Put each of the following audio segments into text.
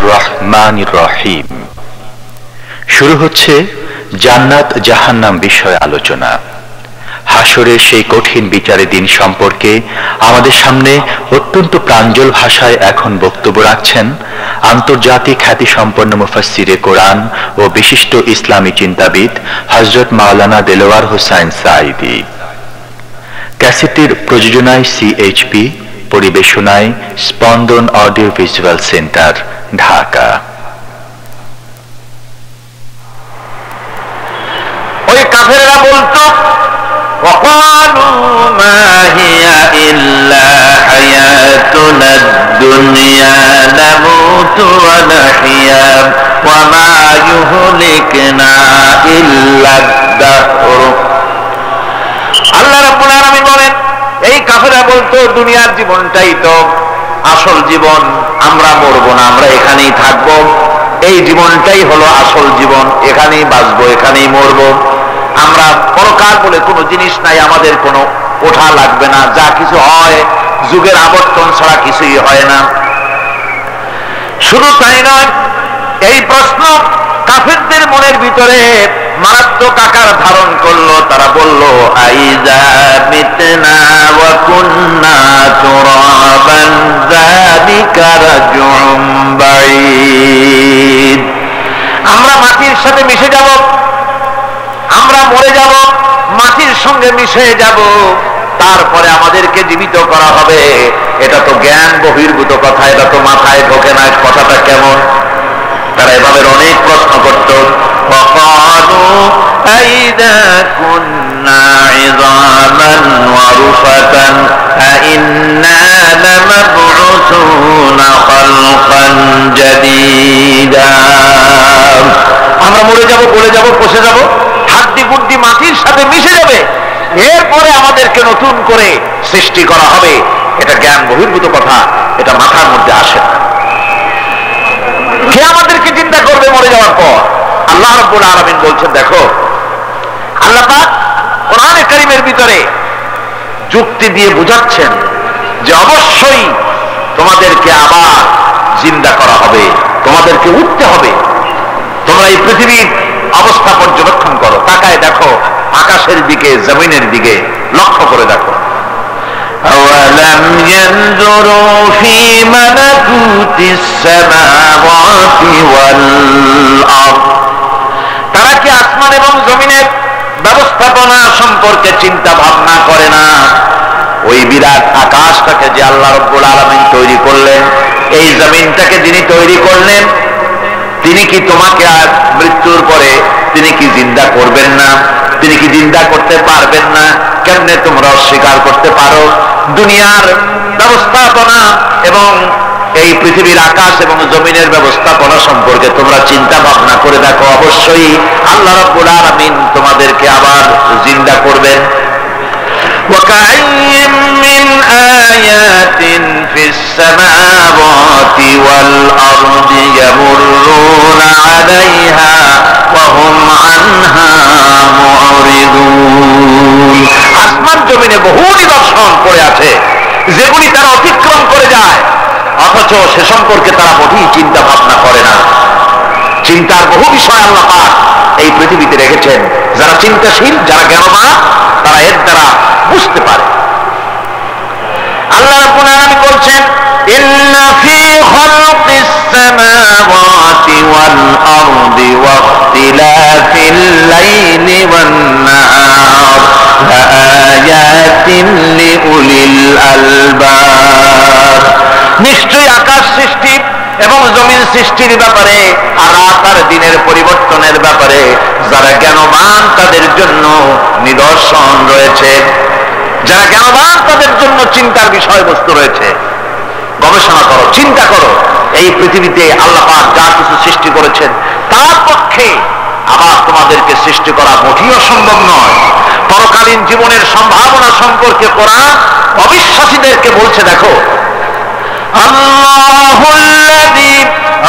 রহমানির রহিম। শুরু হচ্ছে জান্নাত জাহান্নাম বিষয় আলোচনা। হাসরের সেই কঠিন বিচারের দিন সম্পর্কে আমাদের সামনে অত্যন্ত প্রাঞ্জল ভাষায় এখন বক্তব্য রাখছেন আন্তর্জাতিক খ্যাতিসম্পন্ন মুফাসসিরে কোরআন ও বিশিষ্ট ইসলামী চিন্তাবিদ হযরত মাওলানা দেলোয়ার হোসাইন সাঈদী। ক্যাসেটটির প্রযোজনায় সিএইচপি, পরিবেশনায় স্পন্দন অডিও ভিজুয়াল সেন্টার, ঢাকা। ওই কাফেররা বলতো وقالوا ما هي إلا حياتنا الدنيا نموت ونحيا وما يهلكنا إلا الدهر। আল্লাহ রাব্বুল আলামিন বলেন, এই কাফেররা বলতো দুনিয়ার জীবনটাই তো আসল জীবন, আমরা মরবো না, আমরা এখানেই থাকবো, এই জীবনটাই হলো আসল জীবন, এখানেই বাঁচবো, এখানেই মরবো, আমরা পরকাল বলে কোনো জিনিস নাই, আমাদের কোনো ওঠা লাগবে না, যা কিছু হয় যুগের আবর্তন ছাড়া কিছুই হয় না। শুধু তাই নয়, এই প্রশ্ন কাফেরদের মনের ভিতরে মারাত্মক আকার ধারণ করলো। তারা বলল, আইযা মিতনা ওয়া কুন্না তুরাবান যালিকা রাজউম বাঈদ। আমরা মাটির সাথে মিশে যাব, আমরা মরে যাব, মাটির সঙ্গে মিশে যাব, তারপরে আমাদেরকে জীবিত করা হবে। এটা তো জ্ঞান বহির্ভূত কথা, এটা তো মাথায় ঢোকে না, কথাটা কেমন? তারা এভাবে অনেক প্রশ্ন করত। وقالوا أئذا كنا عظاما ورفاتا أئنا لمبعوثون خلقا جديدا। আমরা মরে যাব, গলে যাব, পচে যাব, হাড্ডি গুড্ডি মাটির সাথে মিশে যাবে, এরপরে আমাদেরকে নতুন করে সৃষ্টি করা হবে। এটা জ্ঞান বহির্ভূত কথা, এটা মাথার মধ্যে আসে না। কে আমাদেরকে চিন্তা করবে মরে যাওয়ার পর? আল্লাহ রাব্বুল আলামিন বলছেন, দেখো আল্লাহ পাক কোরআনে কারীমের ভিতরে যুক্তি দিয়ে বুঝাচ্ছেন যে অবশ্যই তোমাদেরকে আবার জিন্দা করা হবে, তোমাদেরকে উঠতে হবে। তোমরা এই পৃথিবীর অবস্থা পর্যবেক্ষণ করো, তাকায় দেখো আকাশের দিকে, জমিনের দিকে লক্ষ্য করে দেখো। أولم ينظروا في ملكوت السماوات والأرض। তারা কি আসমান এবং জমিনের ব্যবস্থাপনা সম্পর্কে চিন্তা ভাবনা করে না? ওই বিরাট আকাশটাকে যে আল্লাহ রাব্বুল আলামিন তৈরি করলেন, এই জমিনটাকে যিনি তৈরি করলেন, তিনি কি তোমাকে আর মৃত্যুর পরে তিনি কি জিন্দা করবেন না? তিনি কি জিন্দা করতে পারবেন না? কেমনে তোমরা অস্বীকার করতে পারো? দুনিয়ার ব্যবস্থাপনা এবং এই পৃথিবীর আকাশ এবং জমিনের ব্যবস্থাপনা সম্পর্কে তোমরা চিন্তা ভাবনা করে দেখো, অবশ্যই আল্লাহ রাব্বুল আলামিন তোমাদেরকে আবার জিন্দা করবেন। وكأي من آيات في السماوات والأرض يمرون عليها وهم عنها معرضون। আসমান জমিনে বহু নিদর্শন পড়ে আছে, যেগুলি তারা অতিক্রম করে যায়, অথচ সে সম্পর্কে তারা মোটেই চিন্তা ভাবনা করে না। চিন্তার বহু বিষয় আল্লাহ পাক এই পৃথিবীতে রেখেছেন। যারা চিন্তাশীল, যারা জ্ঞানবান, তারা এর দ্বারা বুঝতে পারে। আল্লাহ রাব্বুল আলামিন বলছেন, ইন্না ফি খালকিস সামাওয়াতি ওয়াল আরদি ওয়া ইখতিলাফিল লাইলি ওয়ান নাহার লাআয়াতিন লিউলিল আলবাব। নিশ্চয়ই আকাশ সৃষ্টি এবং জমিন সৃষ্টির ব্যাপারে আর রাত আর দিনের পরিবর্তনের ব্যাপারে যারা জ্ঞানবান তাদের জন্য নিদর্শন রয়েছে। যারা জ্ঞানবান তাদের জন্য চিন্তার বিষয়বস্তু রয়েছে। গবেষণা করো, চিন্তা করো, এই পৃথিবীতে আল্লাহ পাক যা কিছু সৃষ্টি করেছেন তার পক্ষে আবার তোমাদেরকে সৃষ্টি করা মোটেই অসম্ভব নয়। পরকালীন জীবনের সম্ভাবনা সম্পর্কে কোরআন অবিশ্বাসীদেরকে বলছে, দেখো আল্লাহুল্লাযী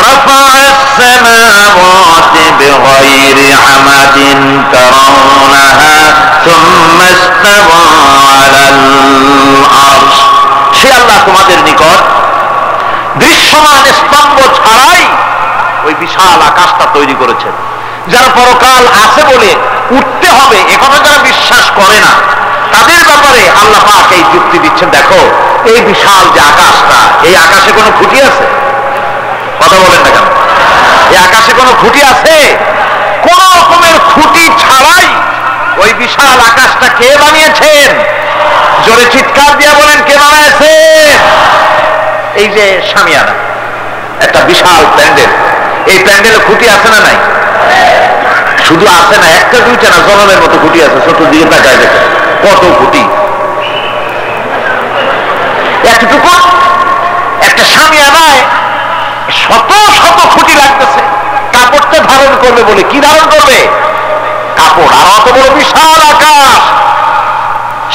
রাফা'আস সামাওয়াতি বিগাইরি আমাদিন তারাউনাহা সুম্মা ইসতাওয়া আলাল আরশ। সে আল্লাহ তোমাদের নিকট দৃশ্যমান স্তম্ভ ছাড়াই বলছেন। যারা পরকাল আছে বলে উঠতে হবে এখনো যারা বিশ্বাস করে না, তাদের ব্যাপারে আল্লাহ পাক এই যুক্তি দিচ্ছেন, দেখো এই বিশাল যে আকাশটা, এই আকাশে কোনো খুঁটি আছে? কথা বলেন না কেন? এই আকাশে কোনো খুঁটি আছে? কোন রকমের খুঁটি ছাড়াই ওই বিশাল আকাশটা কে বানিয়েছেন? জোরে চিৎকার দিয়ে বলেন, কে বানিয়েছেন? এই যে শামিয়ানা, একটা বিশাল প্যান্ডেল, এই প্যান্ডেলে খুঁটি আছে না নাই? শুধু আছে না, একটা দুইটা না, জনমের মতো খুঁটি আছে। চতুর্দিকে তাকায় দেখে কত খুঁটি। এতটুকু একটা শামিয়ানায় শত শত খুঁটি লাগতেছে। কাপড়টা ধারণ করবে বলে, কি ধারণ করবে? কাপড়। আর অত বড় বিশাল আকাশ,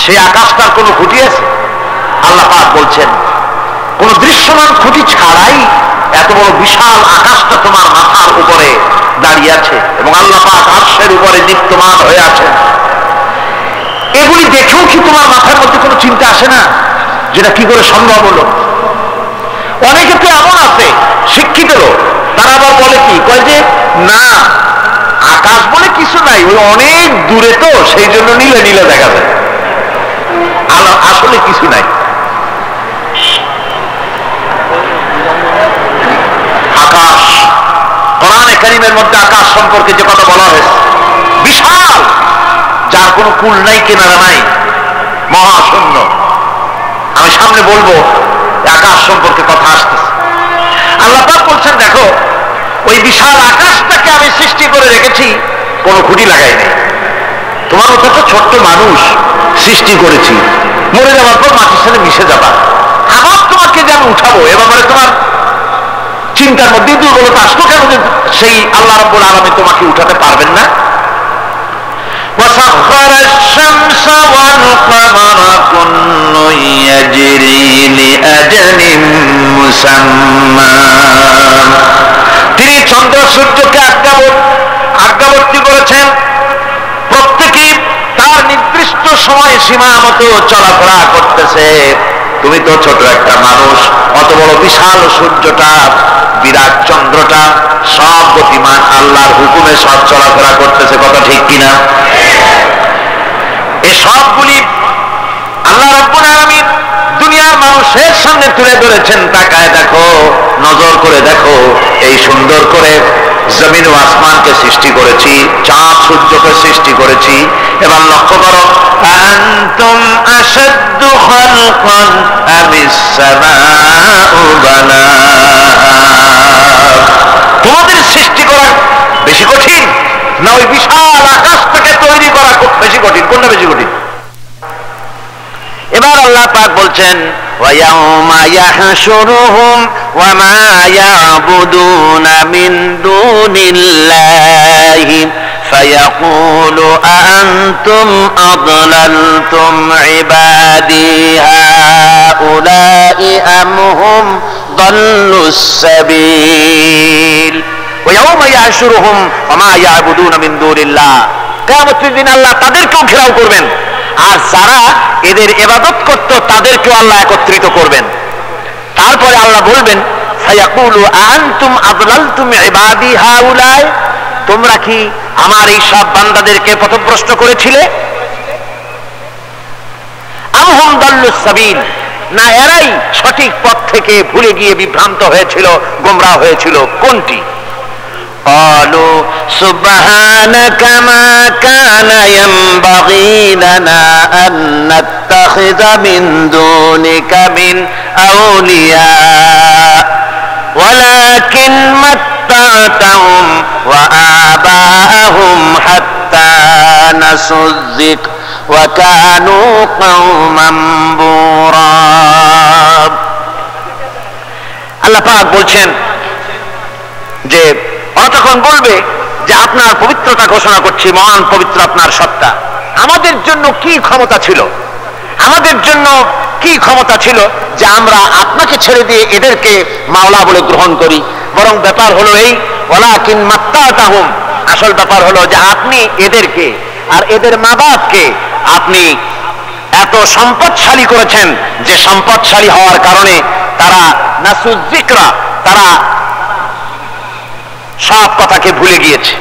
সে আকাশটার কোনো খুঁটি আছে? আল্লাহ পাক বলছেন, কোন দৃশ্যমান খুঁটি ছাড়াই এত বড় বিশাল আকাশটা তোমার মাথার উপরে দাঁড়িয়ে আছে এবং আল্লাহ পাক আরশের উপরে দীপ্তমান হয়ে আছেন। এগুলি দেখেও কি তোমার মাথার মধ্যে কোনো চিন্তা আসে না যেটা কি করে সম্ভব হলো? অনেকে তো এমন আছে শিক্ষিত লোক, তারা আবার বলে কি, কয় যে না আকাশ বলে কিছু নাই, ওই অনেক দূরে তো সেই জন্য নীলে নীলে দেখা যায়, আসলে কিছু নাই। আকাশ, কোরআনে কারীমের মধ্যে আকাশ সম্পর্কে যে কথা বলা হয়েছে, বিশাল, যার কোনো কুল নাই, কিনারা নাই, মহাশূন্য। আমি সামনে বলবো আকাশ সম্পর্কে কথা আসতেছে। আল্লাহ পাক বলছেন, দেখো ওই বিশাল আকাশটাকে আমি সৃষ্টি করে রেখেছি, কোনো খুঁটি লাগাই নাই। তোমার মতো তো ছোট্ট মানুষ সৃষ্টি করেছি, মরে যাওয়ার পর মাটির সাথে মিশে যাবা, আবার তোমাকে যে আমি উঠাবো এ ব্যাপারে তোমার চিন্তার মধ্যে দুর্বলতা আসলো কেন যে সেই আল্লাহ রাব্বুল আলামিন তোমাকে উঠাতে পারবেন না? وسخر الشمس والقمر كل يجري لأجل مسمى। তিনি চন্দ্র সূর্যকে আজ্ঞাবর্তী করেছেন, প্রত্যেকে তার নির্দিষ্ট সময় সীমা মতো চলাফেরা করতেছে। তুমি তো ছোট একটা মানুষ, অত বড় বিশাল সূর্যটা, বিরাট চন্দ্রটা সব গতিমান, আল্লাহর হুকুমে সব চলাফেরা করতেছে, কথা ঠিক কিনা? এই সবগুলি আল্লাহ রাব্বুল আলামিন দুনিয়ার মানুষের সামনে তুলে ধরেছেন। তাকায় দেখো, নজর করে দেখো, এই সুন্দর করে জমিন ও আসমানকে সৃষ্টি করেছি, চাঁদ সূর্যকে সৃষ্টি করেছি। এবার লক্ষ্য করো, আনতুম আশাদ্দু খালকান আমিস সামাউ বানাহা। তোমাদের সৃষ্টি করা বেশি কঠিন না ওই বিশাল আকাশটাকে তৈরি করা বেশি কঠিন? কোনটা বেশি কঠিন? এবার আল্লাহ পাক বলছেন, ওয়ায়াউমা ইয়াহশুরুহুম ওয়া মা ইয়াবুদুনা মিন দুনিল্লাহি ফায়াকুলু আনতুম আদলালতুম ইবাদি হাউলাই আম হুম দাল্লুস সাবিল। ওয়ায়াউমা ইয়াহশুরুহুম ওয়া মা ইয়াবুদুনা মিন দুনিল্লাহ, কিয়ামতের দিন আল্লাহ তাদেরকেও ঘেরাও করবেন, আর যারা এদের ইবাদত করত তাদেরকেও আল্লাহ একত্রিত করবেন। তারপরে আল্লাহ বলবেন, ফায়াকুলু আনতুম আদলালতুম ইবাদি হাউলাই, তোমরা কি আমার এই সব বান্দাদেরকে পথভ্রষ্ট করেছিলে? আম হুম দাল্লুস সাবিল, না এরাই সঠিক পথ থেকে ভুলে গিয়ে বিভ্রান্ত হয়েছিল, গোমরাহ হয়েছিল? কোনটি? قالوا سبحانك ما كان ينبغي لنا أن نتخذ من دونك من أولياء ولكن متعتهم وآباءهم حتى نسوا الذكر وكانوا قوما بورا। আল্লাহ পাক বলছেন যে ওরা তখন বলবে যে আপনার পবিত্রতা ঘোষণা করছি, মহান পবিত্র আপনার সত্তা। আমাদের জন্য কি ক্ষমতা ছিল, আমাদের জন্য কি ক্ষমতা ছিল যে আমরা আপনাকে ছেড়ে দিয়ে এদেরকে মাওলা বলে গ্রহণ করি? বরং ব্যাপার হলো এই, ওয়ালাকিন মাত্তাতাহুম, আসল ব্যাপার হলো যে আপনি এদেরকে আর এদের মা বাপকে আপনি এত সম্পদশালী করেছেন যে সম্পদশালী হওয়ার কারণে তারা নাসুয যিকরা, তারা সব কথাকে ভুলে গিয়েছে,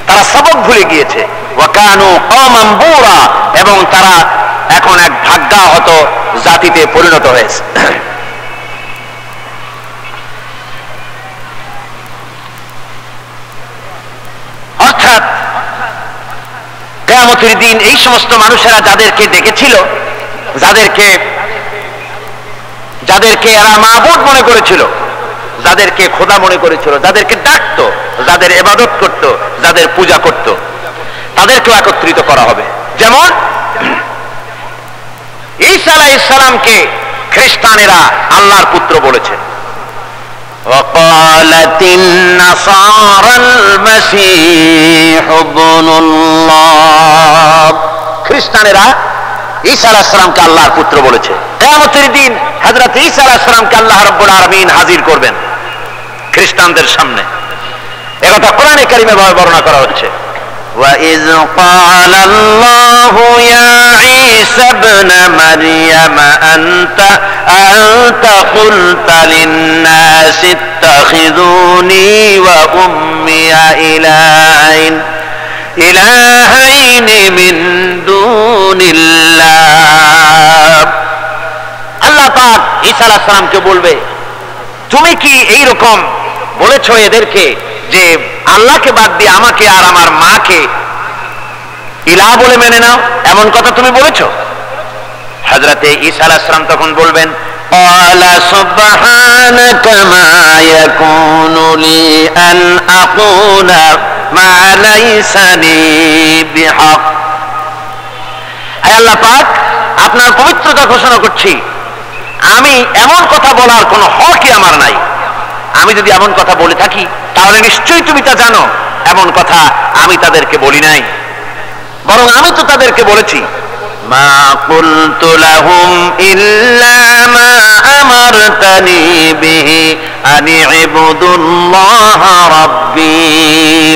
তারা সবক ভুলে গিয়েছে। ওয়া কানু কওমান বুরা, এবং তারা এখন এক ভাগ্যাহত জাতিতে পরিণত হয়েছে। অর্থাৎ কিয়ামতের দিন এই সমস্ত মানুষেরা যাদেরকে ডেকেছিল, যাদেরকে এরা মাবুদ মনে করেছিল, যাদেরকে খোদা মনে করেছিল, যাদেরকে ডাকতো, যাদের ইবাদত করত, যাদের পূজা করত, তাদেরকেও একত্রিত করা হবে। যেমন ঈসা আলাইহিস সালামকে খ্রিস্টানেরা আল্লাহর পুত্র বলেছে। وقالت النصارى المسيح ابن الله, খ্রিস্টানেরা ঈসা আলাইহিস সালামকে আল্লাহর পুত্র বলেছে। কিয়ামতের দিন হযরত ঈসা আলাইহিস সালামকে আল্লাহ রাব্বুল আলামিন হাজির করবেন খ্রিস্টানদের সামনে। একথা কোরআনে কারীমে বর্ণনা করা হচ্ছে। وَإِذْ قَالَ اللَّهُ يَا عِيسَى ابْنَ مَرْيَمَ أَنْتَ قُلْتَ لِلنَّاسِ اتَّخِذُونِي وَأُمِّيَ إِلَٰهَيْنِ مِن دُونِ اللَّهِ। আল্লাহ পাক ঈসা আলাইহিস সালামকে বলবে, তুমি কি এইরকম বলেছো এদেরকে যে আল্লাহকে বাদ দিয়ে আমাকে আর আমার মাকে ইলাহ বলে মেনে নাও, এমন কথা তুমি বলেছো? হযরতে ঈসা আলাইহিস সালাম তখন বলবেন, ক্বালা সুবহানাকা মা ইয়াকুনু লি আন আকুলা মা লাইসা লি বিহক। হে আল্লাহ পাক, আপনার পবিত্রতা ঘোষণা করছি, আমি এমন কথা বলার কোনো হকই আমার নাই। আমি যদি এমন কথা বলে থাকি তাহলে নিশ্চয়ই তুমি তা জানো। এমন কথা আমি তাদেরকে বলি নাই, বরং আমি তো তাদেরকে বলেছি, মা কুলতু লাহুম ইল্লা মা আমারতানি বিহি আন ইবুদুল্লাহ রাব্বি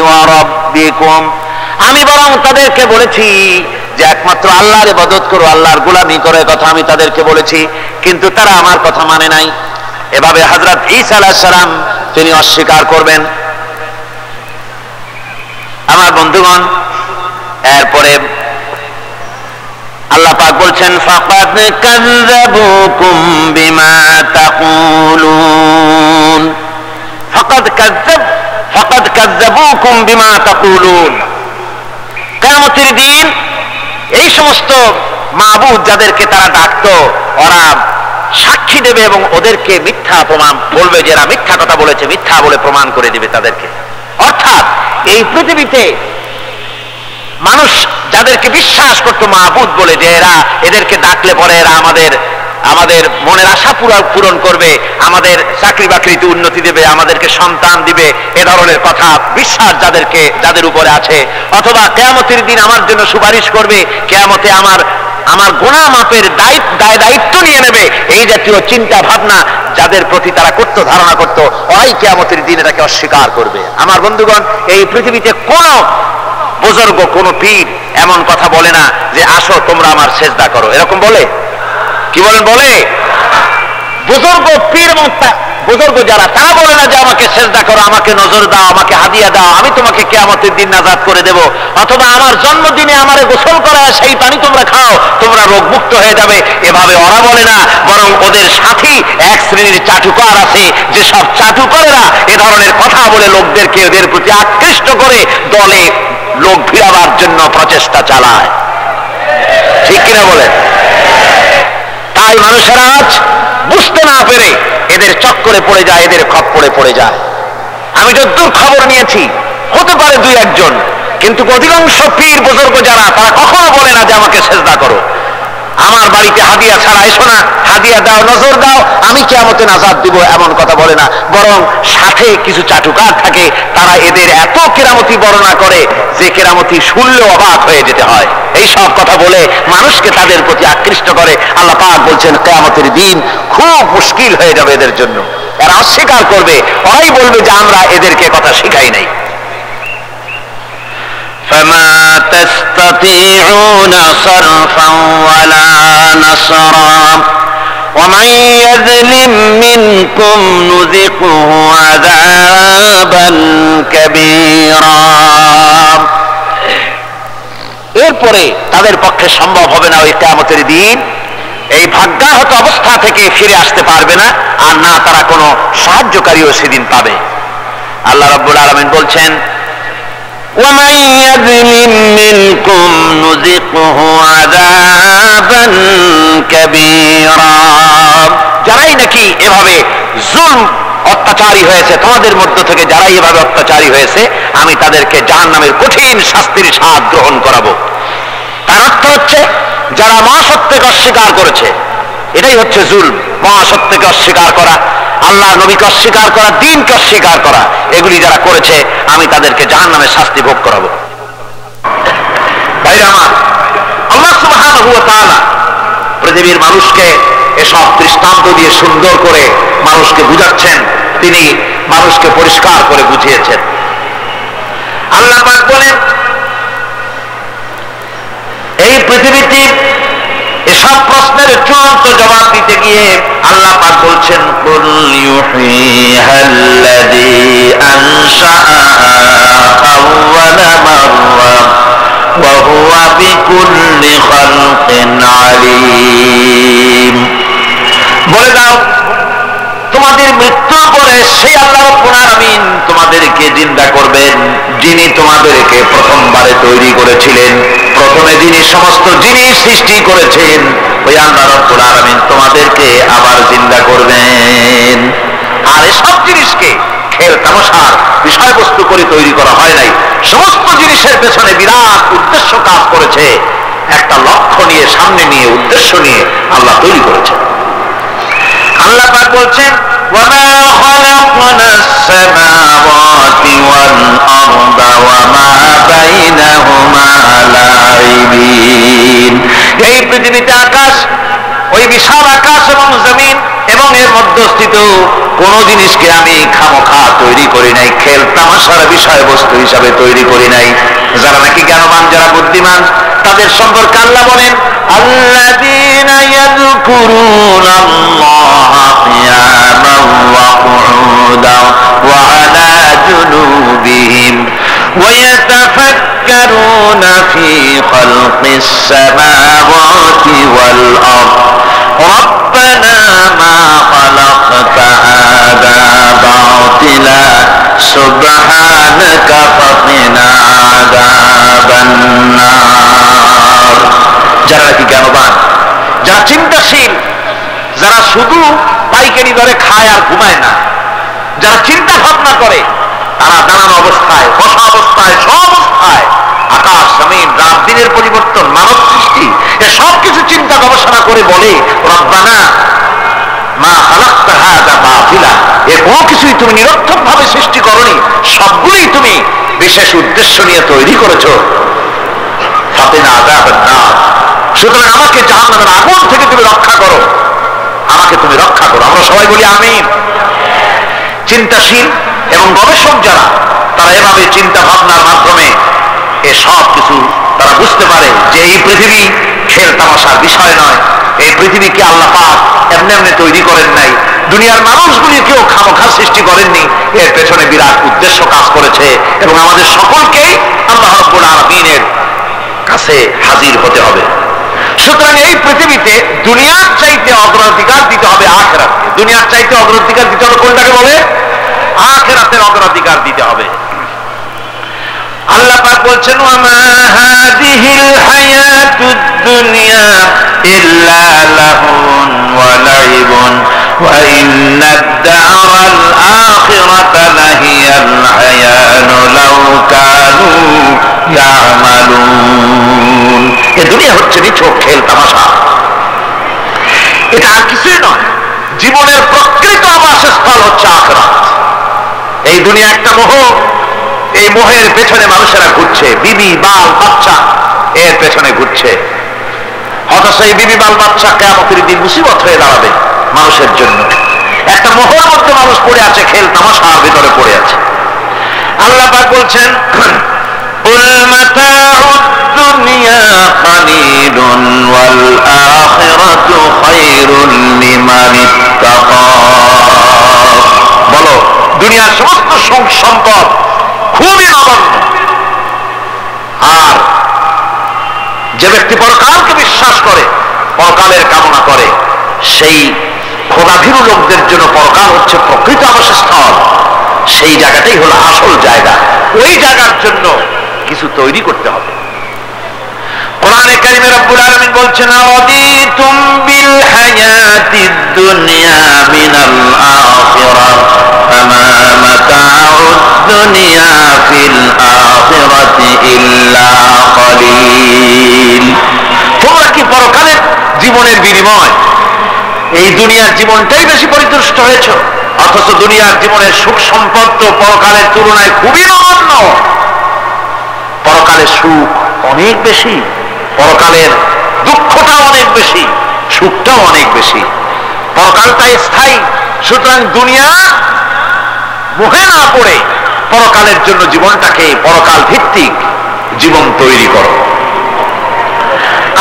ওয়া রাব্বিকুম। আমি বরং তাদেরকে বলেছি যে একমাত্র আল্লাহর ইবাদত করো, আল্লাহর গোলামি করো, কথা আমি তাদেরকে বলেছি, কিন্তু তারা আমার কথা মানে নাই। এভাবে হযরত ঈসা আলাইহিস সালাম তিনি অস্বীকার করবেন। আমার বন্ধুগণ, এরপরে আল্লাহ পাক বলছেন, ফাকাদ কাযযাবুকুম বিমা তাকুলুন, ফাকাদ কাযযাবুকুম বিমা তাকুলুন। কিয়ামতের দিন এই সমস্ত মাবুদ যাদেরকে তারা ডাকতো, ওরা সাক্ষী দেবে এবং ওদেরকে মিথ্যা প্রমাণ বলবে, যে এরা মিথ্যা কথা বলেছে, মিথ্যা বলে প্রমাণ করে দিবে তাদেরকে। অর্থাৎ এই পৃথিবীতে মানুষ যাদেরকে বিশ্বাস করতো মাবুদ বলে, যে এদেরকে ডাকলে পরে এরা আমাদের মনের আশা পূরণ করবে, আমাদের চাকরি বাকরিতে উন্নতি দেবে, আমাদেরকে সন্তান দিবে, এ ধরনের কথা বিশ্বাস যাদের উপরে আছে, অথবা কিয়ামতের দিন আমার জন্য সুপারিশ করবে, কিয়ামতে আমার গুনাহ মাপের দায়িত্ব নিয়ে নেবে, এই জাতীয় চিন্তা ভাবনা যাদের প্রতি তারা করতো, ধারণা করতো, ওরাই কিয়ামতের দিন এটাকে অস্বীকার করবে। আমার বন্ধুগণ, এই পৃথিবীতে কোন বুজুর্গ, কোন পীর এমন কথা বলে না যে আসো তোমরা আমার সেজদা করো, এরকম বলে? কি বলেন? বলে? বুজুর্গ, পীর এবং বুজুর্গ যারা, তারা বলে না যে আমাকে সেজদা করো, আমাকে নজর দাও, আমাকে হাদিয়া দাও, আমি তোমাকে কিয়ামতের দিন নাজাত করে দেব, অথবা আমার জন্মদিনে আমারে গোসল করায় সেই পানি তোমরা খাও, তোমরা রোগমুক্ত হয়ে যাবে, এভাবে ওরা বলে না। বরং ওদের সাথী এক শ্রেণীর চাটুকার আছে, যে সব চাটুকারেরা এ ধরনের কথা বলে লোকদেরকে ওদের প্রতি আকৃষ্ট করে দলে লোক ভিড়াবার জন্য প্রচেষ্টা চালায়। ঠিক কিনা বলেন? তাই মানুষেরা আজ বুঝতে না পেরে এদের চক্করে পড়ে যায়, এদের খপ্পরে পড়ে যায়। আমি যতদূর খবর নিয়েছি, হতে পারে দুই একজন, কিন্তু অধিকাংশ পীর বুজুর্গ যারা, তারা কখনো বলে না যে আমাকে সেজদা করো, আমার বাড়িতে হাদিয়া ছাড়া এসো না, হাদিয়া দাও, নজর দাও, আমি কিয়ামতে নাজাত দিব, এমন কথা বলে না। বরং সাথে কিছু চাটুকার থাকে, তারা এদের এত কেরামতি বর্ণনা করে যে কেরামতি শুনলে অবাক হয়ে যেতে হয়। এই সব কথা বলে মানুষকে তাদের প্রতি আকৃষ্ট করে। আল্লাহ পাক বলছেন, কিয়ামতের দিন খুব মুশকিল হয়ে যাবে এদের জন্য। এরা অস্বীকার করবে, ওরাই বলবে যে আমরা এদেরকে কথা শিখাই নাই। فما تستطيعون صرفا ولا نصرا ومن يظلم منكم نذقه عذابا كبيرا এরপরে তাদের পক্ষে সম্ভব হবে না ওই কিয়ামতের দিন এই ভাগ্যাহত অবস্থা থেকে ফিরে আসতে পারবে না, আর না তারা কোনো সাহায্যকারীও সেদিন পাবে। আল্লাহ রাব্বুল আলামিন বলছেন وَمَن يَظْلِم مِّنكُمْ نُذِقْهُ عَذَابًا كَبِيرًا যারাই নাকি এভাবে জুলম অত্যাচারী হয়েছে, তোমাদের মধ্য থেকে যারাই এভাবে অত্যাচারী হয়েছে আমি তাদেরকে জাহান্নামের কঠিন শাস্তির স্বাদ গ্রহণ করাবো। তার অর্থ হচ্ছে যারা মহাসত্যকে অস্বীকার করেছে, এটাই হচ্ছে জুলম, মহাসত্যকে অস্বীকার করা, আল্লাহ নবীকে অস্বীকার করা, দ্বীনকে অস্বীকার করা, এগুলি যারা করেছে আমি তাদেরকে জাহান্নামের শাস্তি ভোগ করাবো। ভাইরা আমার, আল্লাহ সুবহানাহু ওয়া তাআলা পৃথিবীর মানুষকে এসব দৃষ্টান্ত দিয়ে সুন্দর করে মানুষকে বুঝাচ্ছেন, তিনি মানুষকে পরিষ্কার করে বুঝিয়েছেন। আল্লাহ পাক বলেন এই পৃথিবীতে এসব প্রশ্নের চূড়ান্ত জবাব দিতে গিয়ে আল্লাহ পাক বলছেন কুল ইউহীহাল্লাযী আনশাআহা আউওয়ালা মাররা ওয়া হুয়া বিকুল্লি খালকিন আলীম। বলে দাও তোমাদের মৃত্যুর পরে সেই আল্লাহ রাব্বুল আলামিন তোমাদেরকে জিন্দা করবেন, যিনি তোমাদেরকে প্রথমবারে তৈরি করেছিলেন, প্রথমে যিনি সমস্ত জিনিস সৃষ্টি করেছেন, ওই আল্লাহ রাব্বুল আলামিন তোমাদেরকে আবার জিন্দা করবেন। আর এসব জিনিসকে খেল তামাশার বিষয়বস্তু করে তৈরি করা হয় নাই, সমস্ত জিনিসের পেছনে বিরাট উদ্দেশ্য কাজ করেছে, একটা লক্ষ্য নিয়ে, সামনে নিয়ে, উদ্দেশ্য নিয়ে আল্লাহ তৈরি করেছেন। আল্লাহ পাক বলছেন ওয়ামা খালাকনাস সামাওয়াতি ওয়াল আরদা ওয়ামা বাইনাহুমা লাঈবিন। এই পৃথিবীতে আকাশ, ওই বিশাল আকাশ এবং জমিন এবং এর মধ্যস্থিত কোন জিনিসকে আমি খামোখা তৈরি করি নাই, খেল তামাশার বিষয়বস্তু হিসাবে তৈরি করি নাই। যারা নাকি জ্ঞানবান, যারা বুদ্ধিমান, তাদের সম্পর্কে আল্লাহ বলেন আল্লাযীনা ইয়াযকুরুনাল্লাহা কিয়ামান ওয়া কুউদান ওয়া আলা জুনুবিহিম ওয়া ইয়াতাফাক্কারুনা ফী খালকিস সামাওয়াতি ওয়াল আরদ রব্বানা মা খালাকতা হাযা বাতিলা সুবহানাকা ফাকিনা আযাবান নার। যারা নাকি জ্ঞানবান, যারা চিন্তাশীল, যারা শুধু পাইকারি দরে খায় আর ঘুমায় না, যারা চিন্তা ভাবনা করে, তারা দাঁড়ানো অবস্থায়, বসা অবস্থায়, সব অবস্থায় আকাশ জমিন রাত দিনের পরিবর্তন, মানব সৃষ্টি, এ সব কিছু চিন্তা গবেষণা করে বলে রব্বানা মা খালাকতা হাযা বাতিলা, এ কোনো কিছুই তুমি নিরর্থক ভাবে সৃষ্টি করনি, সবগুলোই তুমি বিশেষ উদ্দেশ্য নিয়ে তৈরি করেছো। ফাকিনা আযাবান নার, সুতরাং আমাকে জাহান্নামের আগুন থেকে তুমি রক্ষা করো, আমাকে তুমি রক্ষা করো। আমরা সবাই বলি আমিন। চিন্তাশীল এবং গবেষক যারা, তারা এভাবে চিন্তা ভাবনার মাধ্যমে এ সব কিছু তারা বুঝতে পারে যে এই পৃথিবী খেল তামাশার বিষয় নয়, এই পৃথিবীকে আল্লাহ পাক এমনি এমনি তৈরি করেন নাই, দুনিয়ার মানুষগুলিকেও খামোখা সৃষ্টি করেননি, এর পেছনে বিরাট উদ্দেশ্য কাজ করেছে এবং আমাদের সকলকেই আল্লাহ রাব্বুল আলামিনের কাছে হাজির হতে হবে। সুতরাং এই পৃথিবীতে দুনিয়ার চাইতে অগ্রাধিকার দিতে হবে আখিরাতকে। দুনিয়ার চাইতে অগ্রাধিকার দিতে হবে কোনটাকে বলে? আখিরাতের অগ্রাধিকার দিতে হবে। আল্লাহ পাক বলছেন ওয়ামা হাযিহিল হায়াতুদ দুনিয়া ইল্লা লাহুন ওয়া লাইবুন ওয়া ইন্নাদ দারাল আখিরাতা লাহিয়াল হায়ানু লাউ কানু ইয়ামালুন। এই দুনিয়া হচ্ছে নিছক খেল তামাশা, এটা আর কিছুই নয়। জীবনের প্রকৃত আবাসস্থল হচ্ছে আখিরাত। এই দুনিয়া একটা মোহ, এই মোহের পেছনে মানুষেরা ঘুরছে, বিবি বাল বাচ্চা এর পেছনে ঘুরছে, অথচ এই বিবি বাল বাচ্চা কিয়ামতের দিন মুসিবত হয়ে দাঁড়াবে মানুষের জন্য। একটা মোহর মধ্যে মানুষ পড়ে আছে, খেল তামাশার ভিতরে পড়ে আছে। আল্লাহ পাক বলছেন কুল মাতাউদ দুনিয়া কালিলুন ওয়াল আখিরাতু খায়রুন লিমান ইত্তাকা। বলো দুনিয়ার সমস্ত সুখ সম্পদ যে ব্যক্তি পরকালকে বিশ্বাস করে, পরকালের কামনা করে, সেই খোদাভীরু লোকদের জন্য পরকাল হচ্ছে প্রকৃত আবাসস্থল। সেই জায়গাটাই হলো আসল জায়গা। ওই জায়গার জন্য কিছু তৈরি করতে হবে। কোরআনে কারিমে রব্বুল আলামিন বলছেন, আরাদিতুম বিল হায়াতিদ দুনিয়া মিনাল আখিরাহ ফামা মাতাউদ দুনিয়া ফিল আখিরাতি ইল্লা কলিল। তোমরা কি পরকালের জীবনের বিনিময় এই দুনিয়ার জীবনটাই বেশি পরিতুষ্ট হয়েছ? অথচ দুনিয়ার জীবনের সুখ সম্পদ তো পরকালের তুলনায় খুবই নগণ্য। পরকালের সুখ অনেক বেশি, পরকালের দুঃখটা অনেক বেশি, সুখটাও অনেক বেশি। পরকালটা স্থায়ী, সুতরাং দুনিয়া মোহে না পড়ে পরকালের জন্য জীবনটাকে পরকাল ভিত্তিক জীবন তৈরি করো।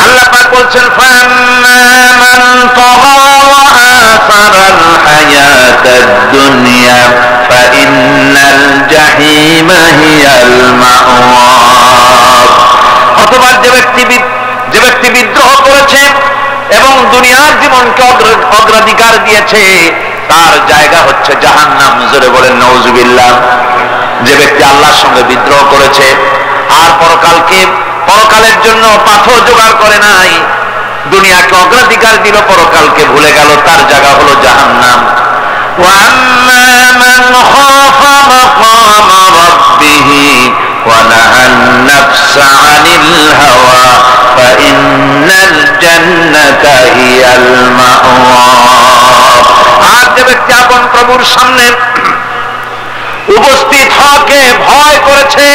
আল্লাহ পাক বলছেন, ফাম্মা মান তাগা ওয়া আসারাল হায়াতাদ দুনিয়া ফাইন্নাল জাহিমা হিয়াল মাওয়া। অথবা যে ব্যক্তি বিদ্রোহ করেছে এবং দুনিয়ার জীবনকে অগ্রাধিকার দিয়েছে, তার জায়গা হচ্ছে জাহান্নাম। জোরে বলেন নাউজুবিল্লাহ। যে ব্যক্তি আল্লাহর সঙ্গে বিদ্রোহ করেছে আর পরকালের জন্য পাথর জোগাড় করে নাই, দুনিয়াকে অগ্রাধিকার দিল, পরকালকে ভুলে গেল, তার জায়গা হলো জাহান্নাম। ওয়া আম্মা মান খাফা মাকামা রাব্বিহি ওয়া নাহান নাফসা আনিল হাওয়া ফাইন্নাল জান্নাতা হিয়াল মাওয়া। আর যে ব্যক্তি আপন প্রভুর সামনে উপস্থিত হওয়াকে ভয় করেছে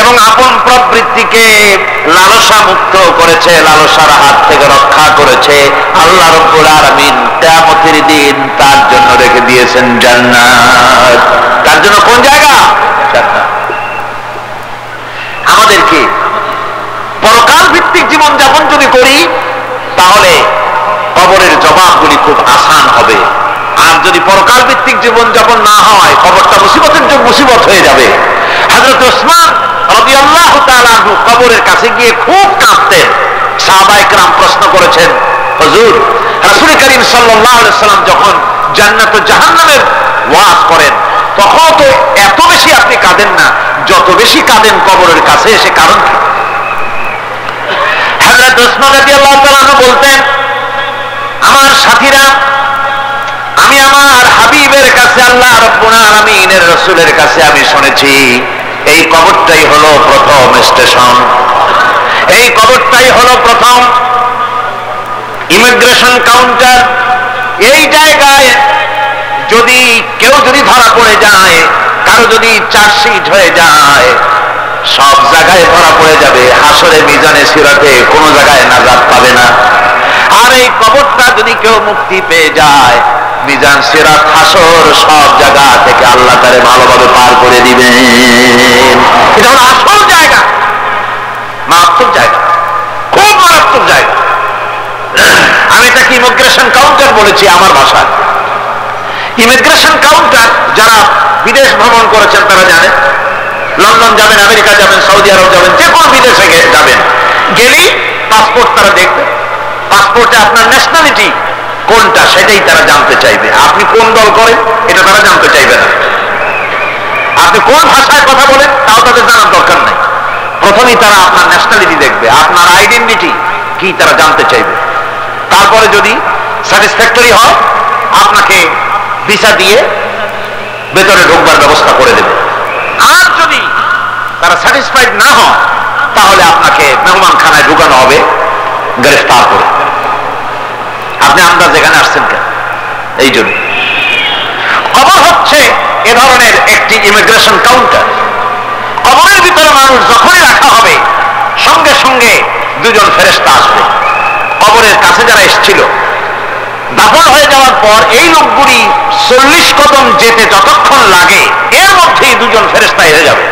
এবং আপন প্রবৃত্তিকে লালসা মুক্ত করেছে, লালসার হাত থেকে রক্ষা করেছে, আল্লাহ রাব্বুল আলামিন কিয়ামতের দিন তার জন্য রেখে দিয়েছেন জান্নাত। তার জন্য কোন জায়গা? জান্নাত। আমাদেরকে পরকাল ভিত্তিক জীবন যাপন যদি করি, তাহলে কবরের জবাবগুলি খুব আসান হবে। আর যদি পরকাল ভিত্তিক জীবন যাপন না হয়, কবরটা মুসিবতের জন্য মুসিবত হয়ে যাবে। হযরত ওসমান রাদিয়াল্লাহু তাআলা আনহু কবরের কাছে গিয়ে খুব কাঁদতেন। সাহাবায়ে কেরাম প্রশ্ন করেছেন, হুজুর, রাসূল করিম সাল্লাল্লাহু আলাইহি ওয়াসাল্লাম যখন জান্নাত ও জাহান্নামের ওয়াজ করেন, তখন তো এত বেশি আপনি কাঁদেন না, যত বেশি কাঁদেন কবরের কাছে এসে। কারণ কি? হযরত ওসমান রাদিয়াল্লাহু তাআলা আনহু বলতেন, আমার সাথীরা, আমি আমার হাবিবের কাছে, আল্লাহ রাব্বুল আলামিনের রাসূলের কাছে আমি শুনেছি, এই কবরটাই হলো প্রথম স্টেশন, এই কবরটাই হলো প্রথম ইমিগ্রেশন কাউন্টার। এই জায়গায় যদি কেউ ধরা পড়ে যায়, কারো যদি চার্জশিট হয়ে যায়, সব জায়গায় ধরা পড়ে যাবে। হাসরে মিজানে সিরাতে কোনো জায়গায় নাজাত পাবে না। আর এই কবরটা যদি কেউ মুক্তি পেয়ে যায়, মিজান সিরাত হাসর সব জায়গা থেকে আল্লাহ তারে ভালোভাবে পার করে দিবেন। এটা হলো আসল জায়গা, মারাত্মক জায়গা, খুব মারাত্মক জায়গা। আমি এটাকে ইমিগ্রেশন কাউন্টার বলেছি আমার ভাষায়। ইমিগ্রেশন কাউন্টার, যারা বিদেশ ভ্রমণ করেছেন তারা জানেন। লন্ডন যাবেন, আমেরিকা যাবেন, সৌদি আরব যাবেন, যে কোনো বিদেশে যাবেন, গেলেই পাসপোর্ট তারা দেখবে। পাসপোর্টে আপনার ন্যাশনালিটি কোনটা সেটাই তারা জানতে চাইবে। আপনি কোন দল করেন এটা তারা জানতে চাইবে না। আপনি কোন ভাষায় কথা বলেন তাও তাদের জানার দরকার নাই। প্রথমেই তারা আপনার ন্যাশনালিটি দেখবে, আপনার আইডেন্টিটি কি তারা জানতে চাইবে। তারপরে যদি স্যাটিসফ্যাক্টরি হয়, আপনাকে ভিসা দিয়ে ভেতরে ঢোকবার ব্যবস্থা করে দেবে। আর যদি তারা স্যাটিসফাইড না হয়, তাহলে আপনাকে মেহমানখানায় ঢুকানো হবে গ্রেফতার করে। আপনি আন্দাজ এখানে আসছেন কেন? এই জন্য কবর হচ্ছে এ ধরনের একটি ইমিগ্রেশন কাউন্টার। কবরের ভিতরে মানুষ যখনই রাখা হবে, সঙ্গে সঙ্গে দুজন ফেরেশতা আসবে। কবরের কাছে যারা এসেছিল, দাফন হয়ে যাওয়ার পর এই লোকগুলি 40 কদম যেতে যতক্ষণ লাগে, এর মধ্যেই দুজন ফেরেশতা এসে যাবে।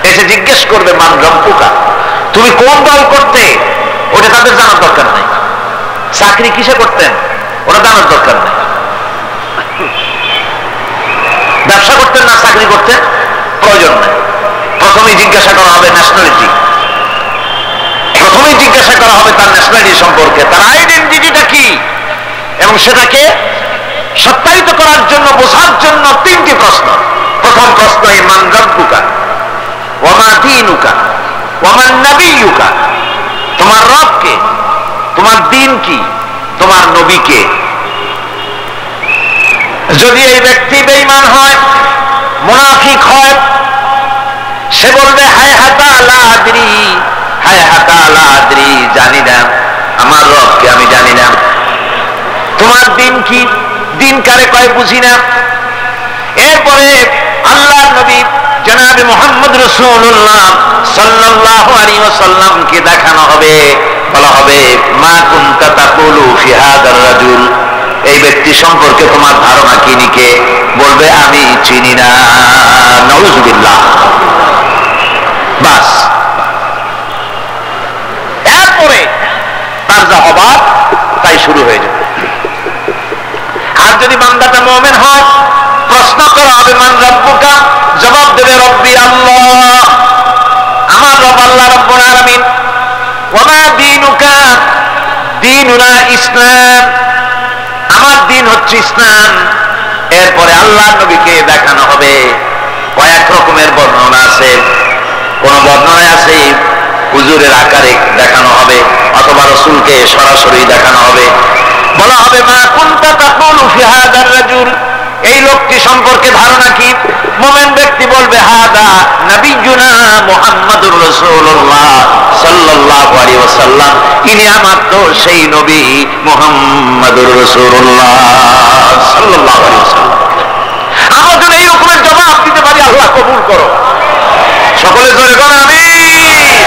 এসে জিজ্ঞেস করবে, মান রব্বুকা, তুমি কোন দল করতে? ওটা তাদের জানার দরকার নেই। চাকরি কিসে করতেন ওটা জানার দরকার নেই। ব্যবসা করতেন না চাকরি করতেন প্রয়োজন নেই। প্রথমেই জিজ্ঞাসা করা হবে ন্যাশনালিটি। প্রথমেই জিজ্ঞাসা করা হবে তার ন্যাশনালিটি সম্পর্কে, তার আইডেন্টিটিটা কি, এবং সেটাকে সত্যায়িত করার জন্য, বোঝার জন্য তিনটি প্রশ্ন। প্রথম প্রশ্ন, মান রাব্বুকা ওয়া মা দীনুকা ওয়া মান নাবিয়্যুকা, তোমার রব কে, তোমার দিন কি, তোমার নবী কে। যদি এই ব্যক্তি বেঈমান হয়, মুনাফিক হয়, সে বলবে হায় হাতা লা আদরি, হায় হাতা লা আদরি, জানি না আমার রবকে, আমি জানি না। তোমার দিন কি, দিন কারে কয় বুঝি না। এরপরে আল্লাহর নবী জনাবে মুহাম্মদ রাসূলুল্লাহ সাল্লাল্লাহু আলাইহি ওয়াসাল্লামকে দেখানো হবে, বলা হবে মা কুনতা তাকুলু ফি হাদার রাজুল, এই ব্যক্তি সম্পর্কে তোমার ধারণা কি, নিকে বলবে আমি চিনি না। নাউযুবিল্লাহ। বাস, এরপরে তার যা হবার তাই শুরু হয়ে যাবে। আর যদি বান্দাটা মুমিন হয়, প্রশ্ন করা হবে মান রাব্বুকা, জবাব দেবে রব্বি আল্লাহ, আমার রব আল্লাহ রাব্বুল আলামিন। ওয়া মা দীনুকা, দীনুনা ইসলাম, আমার দিন হচ্ছে ইসলাম। এরপরে আল্লাহর নবীকে দেখানো হবে। কয়েক রকমের বর্ণনা আছে, কোন বর্ণনায় আছে হুজুরের আকারে দেখানো হবে, অথবা রাসূলকে সরাসরি দেখানো হবে। বলা হবে মা কুনতা তাকুলু ফি হাদার রাজুল, এই লোকটি সম্পর্কে ধারণা কি। মুমিন ব্যক্তি বলবে হাদা নবিয়ুনা মুহাম্মাদুর রাসূলুল্লাহ সাল্লাল্লাহু আলাইহি ওয়াসাল্লাম, ইনি আমার তো সেই নবী মুহাম্মাদুর রাসূলুল্লাহ সাল্লাল্লাহু আলাইহি ওয়াসাল্লাম। আমরা যদি এই রকমের জবাব দিতে পারি, আল্লাহ কবুল করো। সকলে জোরে বলো আমিন।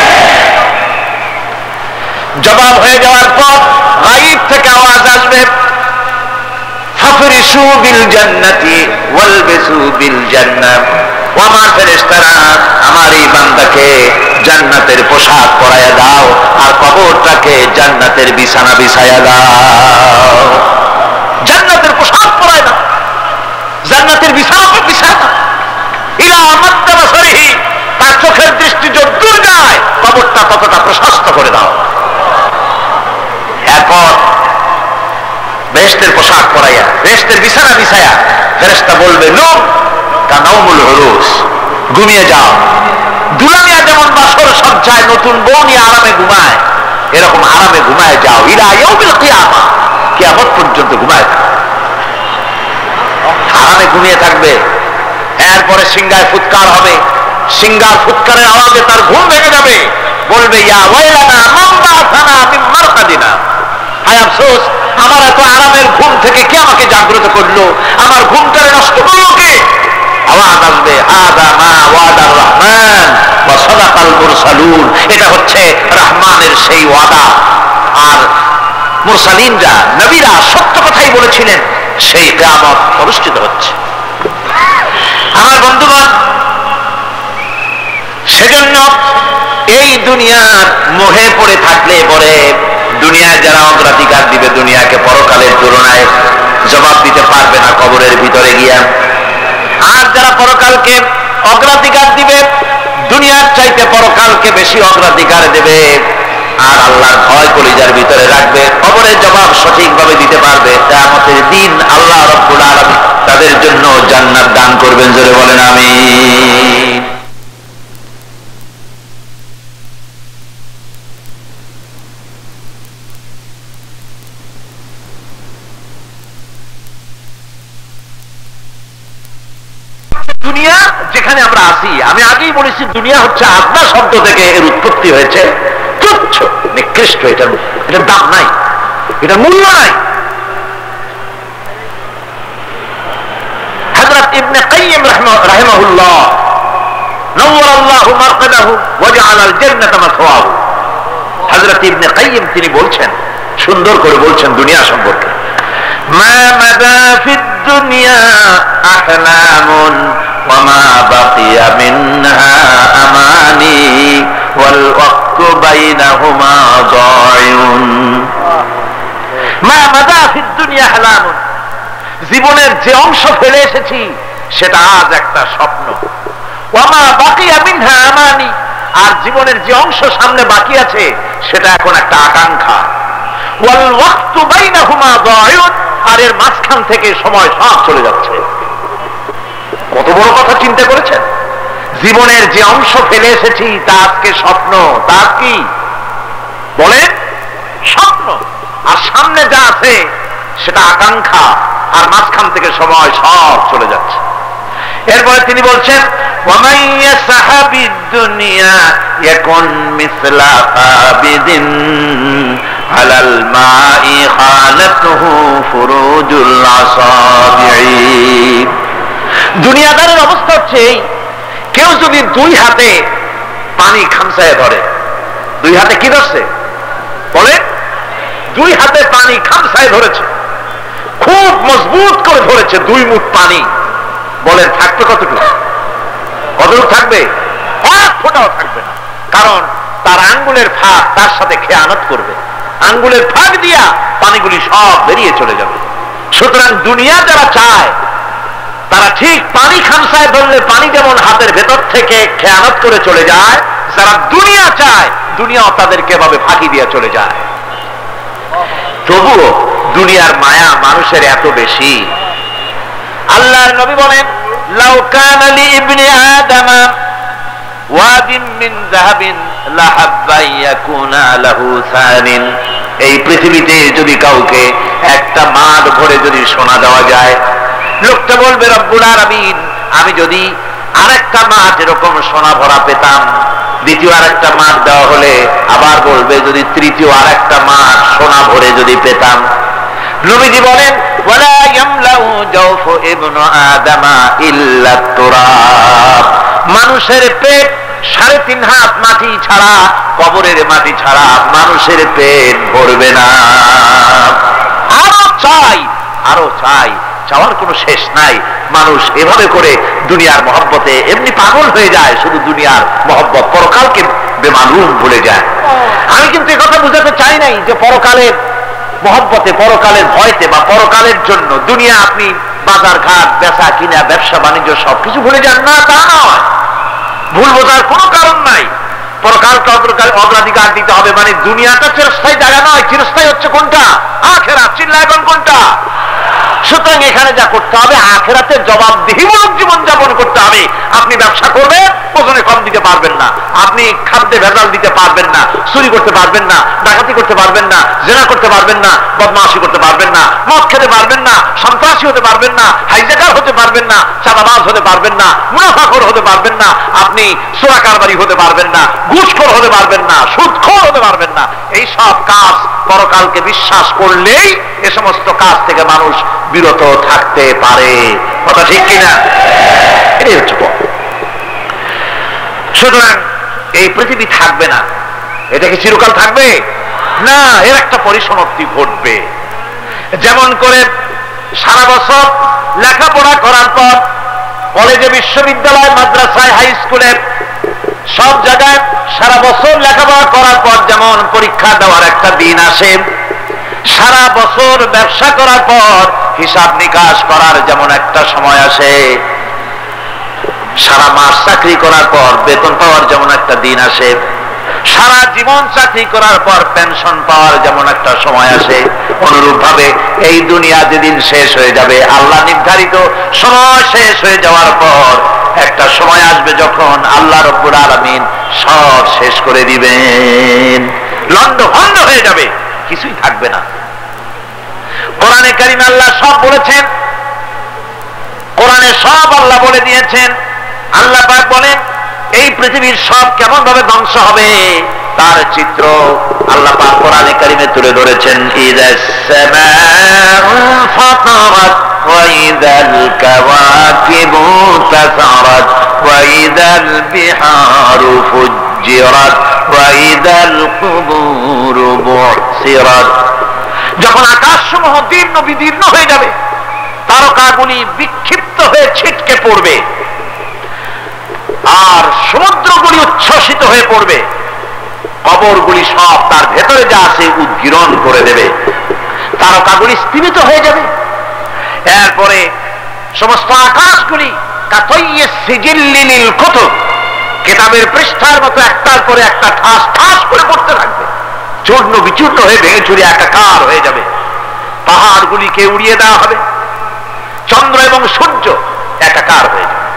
জবাব হয়ে যাওয়ার পর গায়ব থেকে আওয়াজ আসবে ফাফরিশু বিল জান্নাতি ওয়ালবিসু বিল জান্নাহ, ও আমার ফেরেশতারা, আমার এই বান্দাকে জান্নাতের পোশাক পরায়া দাও, আর কবরটাকে জান্নাতের বিছানা বিছায়া দাও। জান্নাতের পোশাক পরায় দাও, জান্নাতের বিছানা বিছায়া দাও। ইলা মাদ্দা বাসারিহি, তার চোখের দৃষ্টি যতদূর যায় কবরটা ততটা প্রশস্ত করে দাও। এরপর বেহেশতের পোশাক পরাইয়া, বেহেশতের বিছানা বিছায়া ফেরেশতা বলবে নূম কানাউমুল উরুস, ঘুমিয়ে যাও। দুলামিয়া যেমন বাসর সজ্জায় নতুন বউ নিয়ে আরামে ঘুমায়, এরকম আরামে ঘুমায় যাও। ইলা ইয়াউমিল কিয়ামা, কিয়ামত পর্যন্ত ঘুমায় থাকো, আরামে ঘুমিয়ে থাকবে। এরপরে সিংহায় ফুৎকার হবে, সিংহার ফুৎকারের আওয়াজে তার ঘুম ভেঙে যাবে। বলবে ইয়া ওয়াইলানা মান বা'সানা মিন মারকাদিনা, হায় আফসোস, আমার এত আরামের ঘুম থেকে কে আমাকে জাগ্রত করলো, আমার ঘুমটারে নষ্ট করলো কে। আওয়াজ আসবে হাদা মা ওয়াদার রহমান ওয়া সাদাকাল মুরসালুন, এটা হচ্ছে রহমানের সেই ওয়াদা, আর মুরসালিনরা, নবীরা সত্য কথাই বলেছিলেন, সেই কিয়ামত অনুষ্ঠিত হচ্ছে। আমার বন্ধুগণ, সেজন্য এই দুনিয়ার মোহে পড়ে থাকলে পরে দুনিয়ায় যারা অগ্রাধিকার দিবে দুনিয়াকে পরকালের তুলনায়, জবাব দিতে পারবে না কবরের ভিতরে গিয়া। আর যারা পরকালকে অগ্রাধিকার দিবে, দুনিয়ার চাইতে পরকালকে বেশি অগ্রাধিকার দেবে, আর আল্লাহর ভয় কলিজার ভিতরে রাখবে, কবরের জবাব সঠিকভাবে দিতে পারবে, কিয়ামতের দিন আল্লাহ রাব্বুল আলামিন তাদের জন্য জান্নাত দান করবেন। জোরে বলেন আমিন। দুনিয়া যেখানে আমরা আছি, আমি আগেই বলেছি দুনিয়া হচ্ছে আদনা শব্দ থেকে এর উৎপত্তি হয়েছে, তুচ্ছ নিকৃষ্ট, এটার দাম নাই, এটা মূল্য নাই। হযরত ইবনে কাইয়িম রাহিমাহুল্লাহ নওয়ারাল্লাহু মারকাদাহু ওয়া জাআলাল জান্নাতা মাসওয়াহু, হযরত ইবনে কাইয়িম তিনি বলছেন, সুন্দর করে বলছেন দুনিয়া সম্পর্কে, মা মাদা ফিদ দুনিয়া আহলামুন ওয়া মা বাকিয়া মিনহা আমানি ওয়াল ওয়াক্তু বাইনাহুমা যায়ুন। মা মাদা ফিদ দুনিয়া আহলামুন, জীবনের যে অংশ ফেলে এসেছি সেটা আজ একটা স্বপ্ন। ওয়া মা বাকিয়া মিনহা আমানি, আর জীবনের যে অংশ সামনে বাকি আছে সেটা এখন একটা আকাঙ্ক্ষা। ওয়াল ওয়াক্তু বাইনাহুমা দায়ুন, আর এর মাঝখান থেকে সময় সব চলে যাচ্ছে। কত বড় কথা চিন্তা করেছেন? জীবনের যে অংশ ফেলে এসেছি তা আজকে স্বপ্ন, তা কি বলেন? স্বপ্ন। আর সামনে যা আছে সেটা আকাঙ্ক্ষা, আর মাঝখান থেকে সময় সব চলে যাচ্ছে। এরপরে তিনি বলছেন ওয়ামান ইয়াসহাবিদ দুনিয়া ইয়াকুন মিসলা আবিদিন আলাল মাই খালাতুহু ফুরুজুল আসাবিঈ। দুনিয়াদারের অবস্থা হচ্ছে কেউ যদি দুই হাতে পানি খামসায় ধরে, দুই হাতে কি ধরছে বলে? দুই হাতে পানি খামসায় ধরেছে, খুব মজবুত করে ধরেছে, 2 মুঠ পানি। বলেন থাকবে কতটুকু? কতটুকু থাকবে? 1 ফোঁটাও থাকবে না, কারণ তার আঙ্গুলের ফাঁক তার সাথে খেয়ানত করবে, আঙ্গুলের ফাঁক দিয়া পানিগুলি সব বেরিয়ে চলে যাবে। সুতরাং দুনিয়া যারা চায় তারা ঠিক পানি খামসায় ধরলে পানি যেমন হাতের ভেতর থেকে খেয়ানত করে চলে যায়, যারা দুনিয়া চায় দুনিয়াও তাদেরকে এভাবে ফাঁকি দিয়ে চলে যায়। তবুও দুনিয়ার মায়া মানুষের এত বেশি। আল্লাহর নবী বলেন লাউ কানা লি ইবনি আদামা ওয়াদিন মিন যাহাবিন লাহাব্বা ইয়াকুনা লাহু সানিন। এই পৃথিবীতে যদি কাউকে একটা মাঠ ভরে যদি সোনা দেওয়া যায়, লোকটা বলবে রব্বুল আলামিন আমি যদি আরেকটা মাঠ এরকম সোনা ভরা পেতাম। দ্বিতীয় আরেকটা মাঠ দেওয়া হলে আবার বলবে যদি তৃতীয় আরেকটা মাঠ সোনা ভরে যদি পেতাম। নবীজি বলেন ওয়ালা ইয়ামলাউ জাওফু ইবনু আদামা ইল্লা তুরাব। মানুষের পেট 3.5 হাত মাটি ছাড়া, কবরের মাটি ছাড়া মানুষের পেট ভরবে না। আরো চাই, আরো চাই, চাওয়ার কোনো শেষ নাই। মানুষ এভাবে করে দুনিয়ার মহব্বতে এমনি পাগল হয়ে যায়, শুধু দুনিয়ার মহব্বত, পরকালকে বেমালুম ভুলে যায়। আমি কিন্তু একথা বুঝাতে চাই নাই যে পরকালের মহব্বতে, পরকালের ভয়তে বা পরকালের জন্য দুনিয়া আপনি বাজার ঘাট বেচা কিনা ব্যবসা বাণিজ্য সবকিছু ভুলে যান না, তা নয়। ভুল বোঝার কোনো কারণ নাই। পরকালকে অগ্রাধিকার দিতে হবে, মানে দুনিয়াটা চিরস্থায়ী জায়গা নয়। চিরস্থায়ী হচ্ছে কোনটা? আখিরাত। চিল্লা এখন কোনটা? সুতরাং এখানে যা করতে হবে আখিরাতের জবাবদিহিমূলক জীবন যাপন করতে হবে। আপনি ব্যবসা করবেন, ওজনে কম দিতে পারবেন না, আপনি খাদ্যে ভেজাল দিতে পারবেন না, চুরি করতে পারবেন না, ডাকাতি করতে পারবেন না, জেনা করতে পারবেন না, বদমাশি করতে পারবেন না, মদ খেতে পারবেন না, সন্ত্রাসী হতে পারবেন না, হাইজ্যাকার হতে পারবেন না, চাঁদাবাজ হতে পারবেন না, মুনাফাখোর হতে পারবেন না, আপনি চোরা কারবারি হতে পারবেন না, ঘুষখোর হতে পারবেন না, সুদখোর হতে পারবেন না। এই সব কাজ পরকালকে বিশ্বাস করলেই এ সমস্ত কাজ থেকে মানুষ বিরত থাকতে পারে। কথা ঠিক কিনা? এটাই হচ্ছে পথ। সুতরাং এই পৃথিবী থাকবে না, এটা কি চিরকাল থাকবে না? এর একটা পরিসমাপ্তি ঘটবে। যেমন করে সারা বছর লেখাপড়া করার পর কলেজে, বিশ্ববিদ্যালয়, মাদ্রাসায়, হাই স্কুলে সব জায়গায় সারা বছর লেখাপড়া করার পর যেমন পরীক্ষা দেওয়ার একটা দিন আসে, সারা বছর ব্যবসা করার পর হিসাব নিকাশ করার যেমন একটা সময় আসে, সারা মাস চাকরি করার পর বেতন পাওয়ার যেমন একটা দিন আসে, সারা জীবন চাকরি করার পর পেনশন পাওয়ার যেমন একটা সময় আসে, অনুরূপ ভাবে এই দুনিয়া যেদিন শেষ হয়ে যাবে, আল্লাহ নির্ধারিত সময় শেষ হয়ে যাওয়ার পর একটা সময় আসবে যখন আল্লাহ রব্বুল আলামিন সব শেষ করে দিবেন, লন্ডভন্ড হয়ে যাবে, কিছুই থাকবে না। কোরআনে কারীমে আল্লাহ সব বলেছেন, কোরআনে সব আল্লাহ বলে দিয়েছেন। আল্লাহ পাক বলেন এই পৃথিবীর সব কেমন ভাবে ধ্বংস হবে তার চিত্র আল্লাহ পাক কোরআনে কারীমে তুলে ধরেছেন। ইযাস সামাউ ফাতারাত ওয়া ইযাল কাওয়াকিবু তাসারাত ওয়া ইযাল বিহারু ফুজ্জিরাত ওয়া ইযাল কুবুরু বুসিরাত। যখন আকাশসমূহ দীর্ণ বিদীর্ণ হয়ে যাবে, তারকাগুলি বিক্ষিপ্ত হয়ে ছিটকে পড়বে, আর সমুদ্রগুলি উচ্ছ্বসিত হয়ে পড়বে, কবরগুলি সব তার ভেতরে যা আছে উদ্গীরণ করে দেবে, তারকাগুলি স্থিমিত হয়ে যাবে। এরপরে সমস্ত আকাশগুলি কাতাইয়ে সিজিল্লিল কুতুব, কিতাবের পৃষ্ঠার মতো একটার পরে একটা ঠাস ঠাস করে পড়তে থাকবে। চূর্ণ বিচূর্ণ হয়ে ভেঙে চুরে একাকার হয়ে যাবে। পাহাড়গুলিকে উড়িয়ে দেওয়া হবে, চন্দ্র এবং সূর্য একাকার হয়ে যাবে।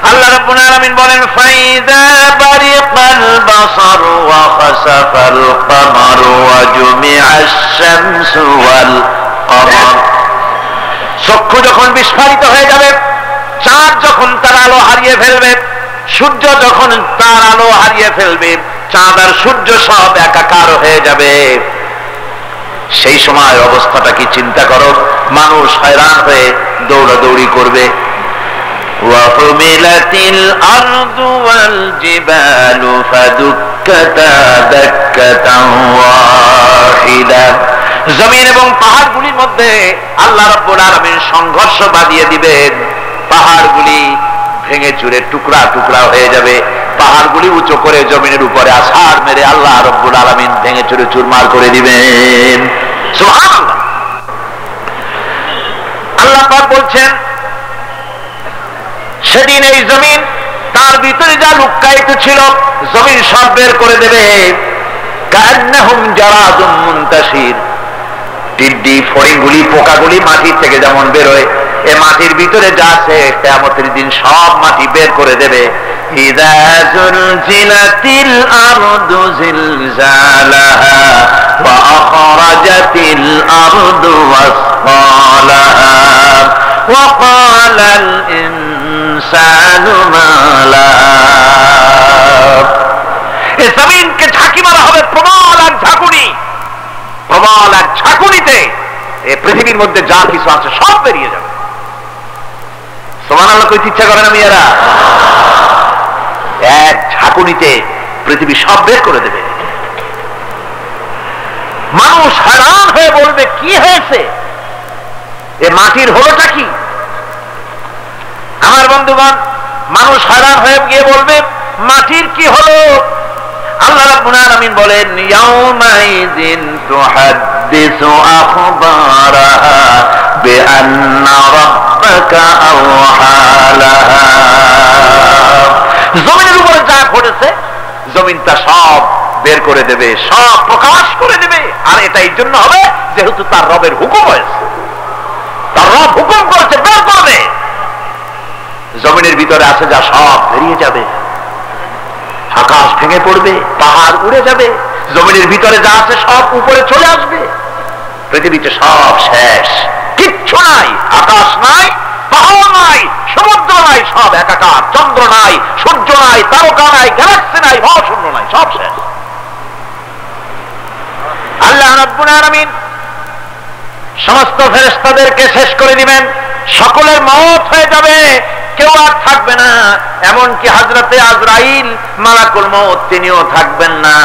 আল্লাহ রাব্বুল আলামিন বলেন ফাইদা বারিকাল বাসার ওয়া খাসাফাল কমার ওয়া জুমিআশ শামসু ওয়াল কমার। চক্ষু যখন বিস্ফারিত হয়ে যাবে, চাঁদ যখন তার আলো হারিয়ে ফেলবে, সূর্য যখন তার আলো হারিয়ে ফেলবে, চাঁদ আর সূর্য সব একাকার হয়ে যাবে, সেই সময় অবস্থাটা কি চিন্তা করো। মানুষ হয়রান হয়ে দৌড়াদৌড়ি করবে। ওয়াহুমিলাতিল আরদু ওয়াল জিবালু ফাদুক্কাতা দাক্কাতান ওয়াহিদা। জমিন এবং পাহাড়গুলির মধ্যে আল্লাহ রাব্বুল আলামিন সংঘর্ষ বাঁধিয়ে দিবেন। পাহাড়গুলি ভেঙে চুরে টুকরা টুকরা হয়ে যাবে। পাহাড়গুলি উঁচু করে জমিনের উপরে আছাড় মেরে আল্লাহ রাব্বুল আলামিন ভেঙে চুরে চুরমার করে দিবেন। সুবহানাল্লাহ। আল্লাহ পাক বলছেন সেদিন এই জমিন তার ভিতরে যা লুক্কায়িত ছিল জমিন সব বের করে দেবে। কান্নাহুম জারাদুম মুনতাশির। টিড্ডি ফড়িংগুলি পোকাগুলি মাটির থেকে যেমন বেরোয়, এ মাটির ভিতরে যা আছে কিয়ামতের দিন সব মাটি বের করে দেবে। ইযা যুলজিলাতিল আরদু জিলজালাহা ওয়া আখরাজাতিল আরদু আসফালাহা ওয়া ক্বালাল ইনসানু মা লাহা। এই জমিনকে ঝাঁকি মারা হবে প্রবল এক ঝাঁকুনি। প্রবল এক ঝাঁকুনিতে এই পৃথিবীর মধ্যে যা কিছু আছে সব বেরিয়ে যাবে। সুবহানাল্লাহ কইতে ইচ্ছা করে না মেয়েরা? এক ঝাঁকুনিতে পৃথিবী সব বের করে দেবে। মানুষ হয়রান হয়ে বলবে কি হয়েছে, এ মাটির হলোটা কি? আমার বন্ধুগণ, মানুষ হয়রান হয়ে গিয়ে বলবে মাটির কি হলো? আল্লাহ রাব্বুল আলামিন বলেন ইয়াউমাইযিন তুহাদ্দিসু আখবারাহা বিআন্না রাব্বাকা আওহা লাহা। জমিনের উপরে যা ঘটেছে জমিন তা সব বের করে দেবে, সব প্রকাশ করে দেবে। আর এটা এই জন্য হবে যেহেতু তার রবের হুকুম হয়েছে, তার রব হুকুম করেছে বের করবে। জমিনের ভিতরে আছে যা সব বেরিয়ে যাবে। আকাশ ভেঙে পড়বে, পাহাড় উড়ে যাবে, জমিনের ভিতরে যা আছে সব উপরে চলে আসবে। পৃথিবীতে সব শেষ, কিচ্ছু নাই। আকাশ নাই, পাহাড় নাই, সমুদ্র নাই, সব একাকার। চন্দ্র নাই, সূর্য নাই, তারকা নাই, গ্যালাক্সি নাই, মহাশূন্য নাই, সব শেষ। আল্লাহ রাব্বুল আলামিন সমস্ত ফেরেশতাদেরকে শেষ করে দিবেন। সকলের মওত হয়ে যাবে, কেউ আর থাকবে না। এমনকি হযরতে আজরাইল মালাকুল মউত তিনিও থাকবেন না।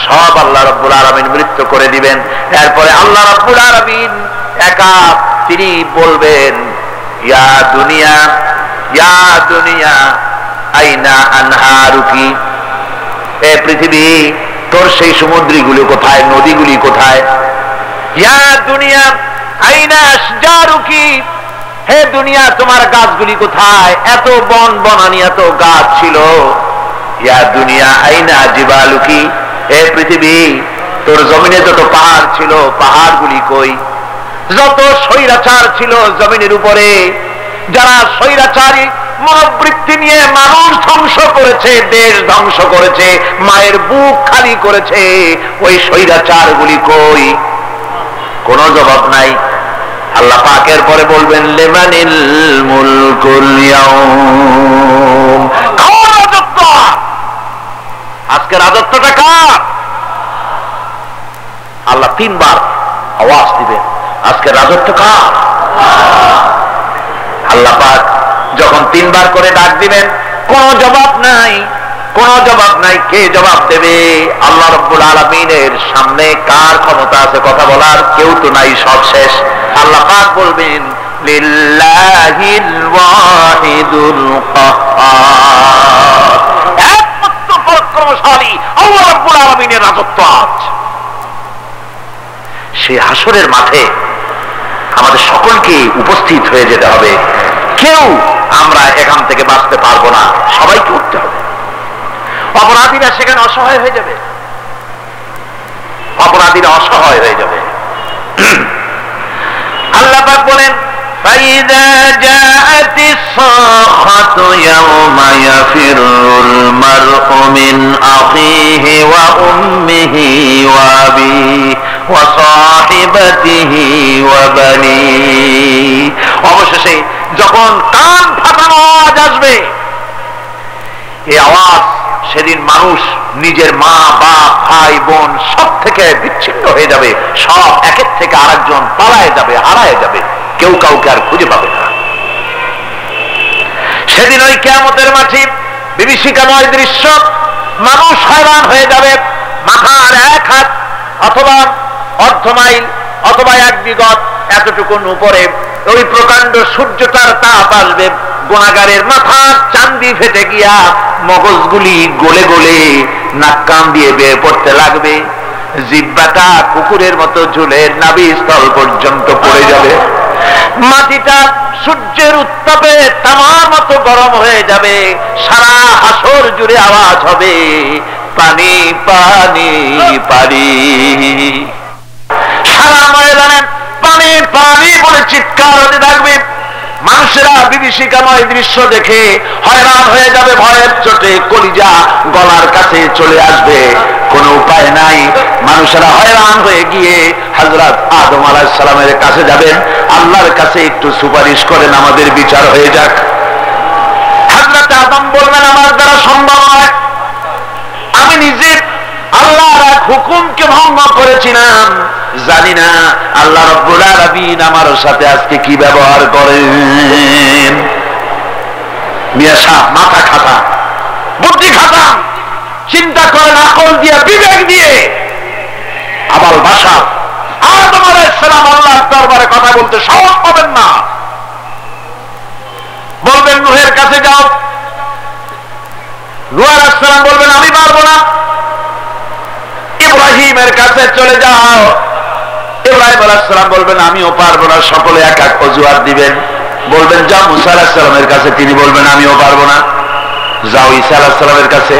সব আল্লাহ রাব্বুল আলামিন মৃত্যু করে দিবেন। এরপরে আল্লাহ রাব্বুল আলামিন একা তিনি বলবেন ইয়া দুনিয়া, ইয়া দুনিয়া আইনা আনহারুকি। এ পৃথিবী, তোর সেই সমুদ্রগুলো কোথায়, নদীগুলি কোথায়? ইয়া দুনিয়া আইনা আশজারুকি। হে দুনিয়া, তোমার গাছগুলি কোথায়? এত বন বনানি, এত গাছ ছিল। ইয়া দুনিয়া আইনা জিবালুকি। হে পৃথিবী, তোর জমিনে যত পাহাড় ছিল পাহাড়গুলি কই? যত স্বৈরাচার ছিল জমিনের উপরে, যারা স্বৈরাচারী মনোবৃত্তি নিয়ে মানুষ ধ্বংস করেছে, দেশ ধ্বংস করেছে, মায়ের বুক খালি করেছে, ওই স্বৈরাচারগুলি কই? কোনো জবাব নাই। আল্লাহ পাকের পরে বলবেন লিমানিল মুলকুল ইয়াউম। কার রাজত্ব? আজকে রাজত্বটা কার? আল্লাহ তিনবার আওয়াজ দিবেন, আজকে রাজত্ব কার? আল্লাহ পাক যখন তিনবার করে ডাক দিবেন, কোন জবাব নাই, কোন জবাব নাই। কে জবাব দেবে? আল্লাহ রাব্বুল আলামিনের সামনে কার ক্ষমতা আছে কথা বলার? কেউ তো নাই, সব শেষ। আল্লাহ পাক বলবেন লিল্লাহিল ওয়াহিদুল কাহ্হার। একমাত্র পরাক্রমশালী আল্লাহ রাব্বুল আলামিনের রাজত্ব আজ। সেই হাসরের মাঠে আমাদের সকলকে উপস্থিত হয়ে যেতে হবে। কেউ আমরা এখান থেকে বাঁচতে পারবো না, সবাইকে উঠতে হবে। অপরাধীরা সেখানে অসহায় হয়ে যাবে। অপরাধীরা অসহায় হয়ে যাবে। আল্লাহ পাক বলেন فَإِذَا جَاءَتِ الصَّاخَّةُ يَوْمَ يَفِرُّ الْمَرْءُ مِنْ أَخِيهِ وَأُمِّهِ وَأَبِيهِ وَصَاحِبَتِهِ وَبَنِيهِ। অবশেষে যখন কান ফাটানো আওয়াজ আসবে, এই আওয়াজ সেদিন মানুষ নিজের মা বাপ ভাই বোন সব থেকে বিচ্ছিন্ন হয়ে যাবে, সব একের থেকে আরেকজন পালায় যাবে, হারায় যাবে, কেউ কাউকে আর খুঁজে পাবে না। সেদিন ওই কিয়ামতের মাঠে বিভীষিকাময় দৃশ্য, মানুষ হয়রান হয়ে যাবে। মাথার এক হাত অথবা অর্ধ মাইল অথবা এক বিগত এতটুকুন উপরে ওই প্রকাণ্ড সূর্যটার তাপ আসবে, গুনাহগারের মাথার চান্দি ফেটে গিয়া মগজগুলি গলে গলে নাক কান দিয়ে বের পড়তে লাগবে, জিহ্বাটা কুকুরের মতো ঝুলে নাভিস্থল পর্যন্ত পড়ে যাবে, মাটিটা সূর্যের উত্তাপে তামার মতো গরম হয়ে যাবে, সারা হাসর জুড়ে আওয়াজ হবে পানি পানি পানি। সারা ময়দানে পানি পানি বলে চিৎকার হতে থাকবে। মানুষেরা বিভীষিকাময় দৃশ্য দেখে হয়রান হয়ে যাবে, ভয়ের চোটে কলিজা গলার কাছে চলে আসবে, কোনো উপায় নাই। মানুষেরা হয়রান হয়ে গিয়ে হযরত আদম আলাইহিস সালামের কাছে যাবেন, আল্লাহর কাছে একটু সুপারিশ করেন আমাদের বিচার হয়ে যাক। হযরত আদম বলবেন আমার দ্বারা সম্ভব নয়, আমি নিজে আল্লাহর এক হুকুমকে ভঙ্গ করেছিলাম, জানি না আল্লাহ রাব্বুল আলামিন আমার সাথে আজকে কি ব্যবহার করেন। মিয়া সাহেব মাথা খাটা, বুদ্ধি খাটা, চিন্তা করেন আকল দিয়ে বিবেক দিয়ে। আবাল বাসা আদম আলাইহিস সালাম আল্লাহর দরবারে কথা বলতে সাহস পাবেন না, বলবেন নূহের কাছে যাও, নূহ আলাইহিস সালাম বলবেন আমি পারবো না। ইব্রাহিমের কাছে চলে যাও, ইব্রাহিম আলাইহিস সালাম বলবেন আমিও পারবো না। সকলে এক এক অজুহাত দিবেন, বলবেন যাও মুসা আলাইহিস সালামের কাছে, তিনি বলবেন আমিও পারবো না। যাও ঈসা আলাইহিস সালামের কাছে,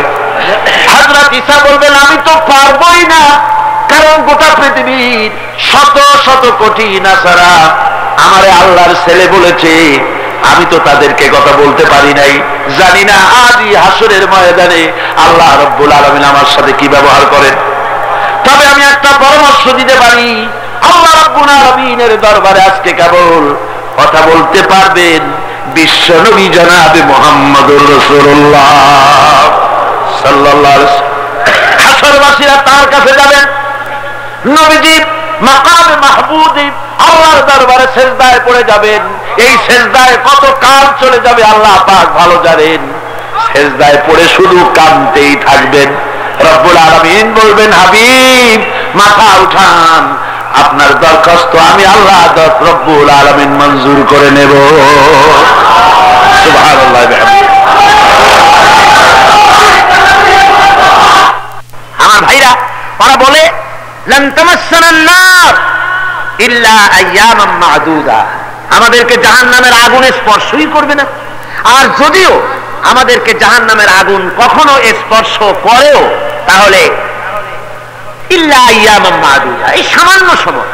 হযরত ঈসা বলবেন আমি তো পারবোই না, কারণ গোটা পৃথিবীর শত শত কোটি নাসারা আমারে আল্লাহর ছেলে বলেছে, আমি তো তাদেরকে কথা বলতে পারি নাই, জানি না আজই হাসরের ময়দানে আল্লাহ রাব্বুল আলামিন আমার সাথে কি ব্যবহার করেন। তবে আমি একটা পরামর্শ দিতে পারি, আল্লাহ রাব্বুল আলামিনের দরবারে আজকে কেবল কথা বলতে পারবেন বিশ্ব নবী জনাবে মুহাম্মদুর রাসূলুল্লাহ সাল্লাল্লাহু আলাইহি ওয়াসাল্লাম। হাসরবাসীরা তার কাছে যাবেন, নবীজি মাকামে মাহমুদে আল্লাহর দরবারে সেজদায় পড়ে যাবেন। এই সেজদায় কত কাল চলে যাবে আল্লাহ পাক ভালো জানেন। সেজদায় পড়ে শুধু কাঁদতেই থাকবেন। রব্বুল আলামিন বলবেন হাবিব মাথা উঠান, আপনার দরখাস্ত আমি আল্লাহ রব্বুল আলামিন মঞ্জুর করে নেব। সুবহানাল্লাহ। আমার ভাইরা ওরা বলে লান তামাসসানান নার ইল্লা আইয়ামান মা'দুদা, আমাদেরকে জাহান্নামের আগুন স্পর্শই করবে না। আর যদিও আমাদেরকে জাহান্নামের আগুন কখনো স্পর্শ করেও তাহলে ইল্লা আইয়ামান মা'দুদা, এই সামান্য সময়।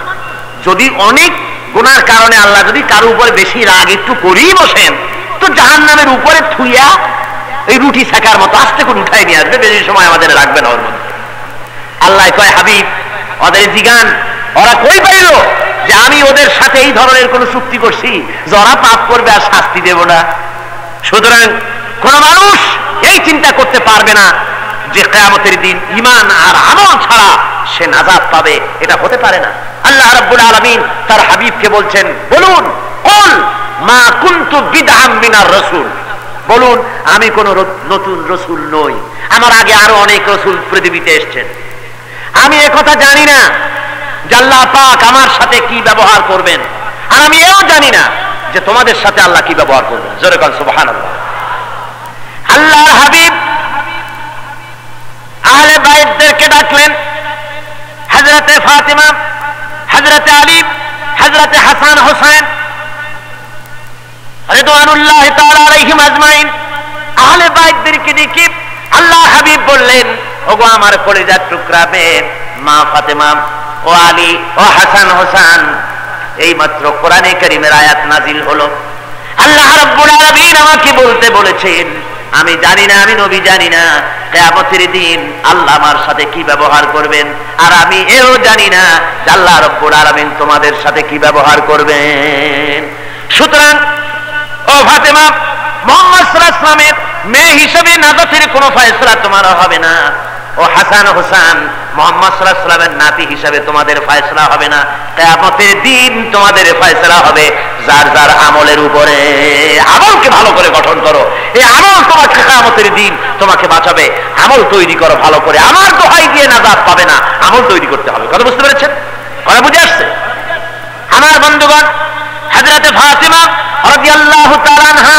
যদি অনেক গুনার কারণে আল্লাহ যদি কারো উপরে বেশি রাগ একটু করেই বসেন, তো জাহান্নামের উপরে থুইয়া এই রুটি ছাকার মতো আস্তে করে উঠাই নিয়ে আসবে, বেশি সময় আমাদের রাখবে না ওর মধ্যে। আল্লাহ কয় হাবিব ওদের জিগান, ওরা কই পাইল যে আমি ওদের সাথে এই ধরনের কোন চুক্তি করছি যে ওরা পাপ করবে আর শাস্তি দেব না। সুতরাং কোন মানুষ এই চিন্তা করতে পারবে না যে কিয়ামতের দিন ঈমান আর আমল ছাড়া সে নাজাত পাবে, এটা হতে পারে না। আল্লাহ রাব্বুল আলামিন তার হাবিবকে বলছেন, বলুন কুল মা কুনতু বিদআম মিনার রাসূল, বলুন আমি কোন নতুন রসুল নই, আমার আগে আরো অনেক রসুল পৃথিবীতে এসেছেন। আমি একথা জানি না যে আল্লাহ পাক আমার সাথে কি ব্যবহার করবেন, আর আমি এও জানি না যে তোমাদের সাথে আল্লাহ কি ব্যবহার করবেন। জোরে বলেন সুবহানাল্লাহ। আল্লাহর হাবিব আহলে বাইতদেরকে ডাকলেন, হযরতে ফাতিমা, হযরতে আলী, হযরতে হাসান হোসেন রিদওয়ানুল্লাহি তাআলা আলাইহিম আজমাইন, আহলে বাইতদেরকে ডেকে আল্লাহ হাবিব বললেন, ওগো আমার কলিজার টুকরা মেয়ে মা ফাতেমা ও আলী ও হাসান হোসেন, এই মাত্র কোরআনে কারীমের আয়াত নাজিল হলো। আল্লাহ রাব্বুল আলামিন আমাকে বলতে বলেছেন, আমি জানি না, আমি নবী জানি না কিয়ামতের দিন আল্লাহ আমার সাথে কি ব্যবহার করবেন, আর আমি এও জানি না যে আল্লাহ রাব্বুল আলামিন তোমাদের সাথে কি ব্যবহার করবেন। সুতরাং ও ফাতেমা, মুহাম্মদ সাল্লাল্লাহু আলাইহি ওয়াসাল্লামের মেয়ে হিসেবে নাজাতের কোনো ফয়সালা তোমার হবে না। ও হাসান হোসেন, মুহাম্মদ সাল্লাল্লাহু আলাইহি ওয়াসাল্লামের নাতি হিসেবে তোমাদের ফয়সালা হবে না। কিয়ামতের দিন তোমাদের ফয়সালা হবে যার যার আমলের উপরে। আমলকে ভালো করে গঠন করো, এই আমল তোমাকে কিয়ামতের দিন তোমাকে বাঁচাবে। আমল তৈরি করো ভালো করে, আমার দোহাই দিয়ে নাজাত পাবে না, আমল তৈরি করতে হবে। কথা বুঝতে পেরেছেন? কথা বুঝে আসছে? আমার বন্ধুগণ, হযরতে ফাতিমা রাদিয়াল্লাহু তাআলা আনহা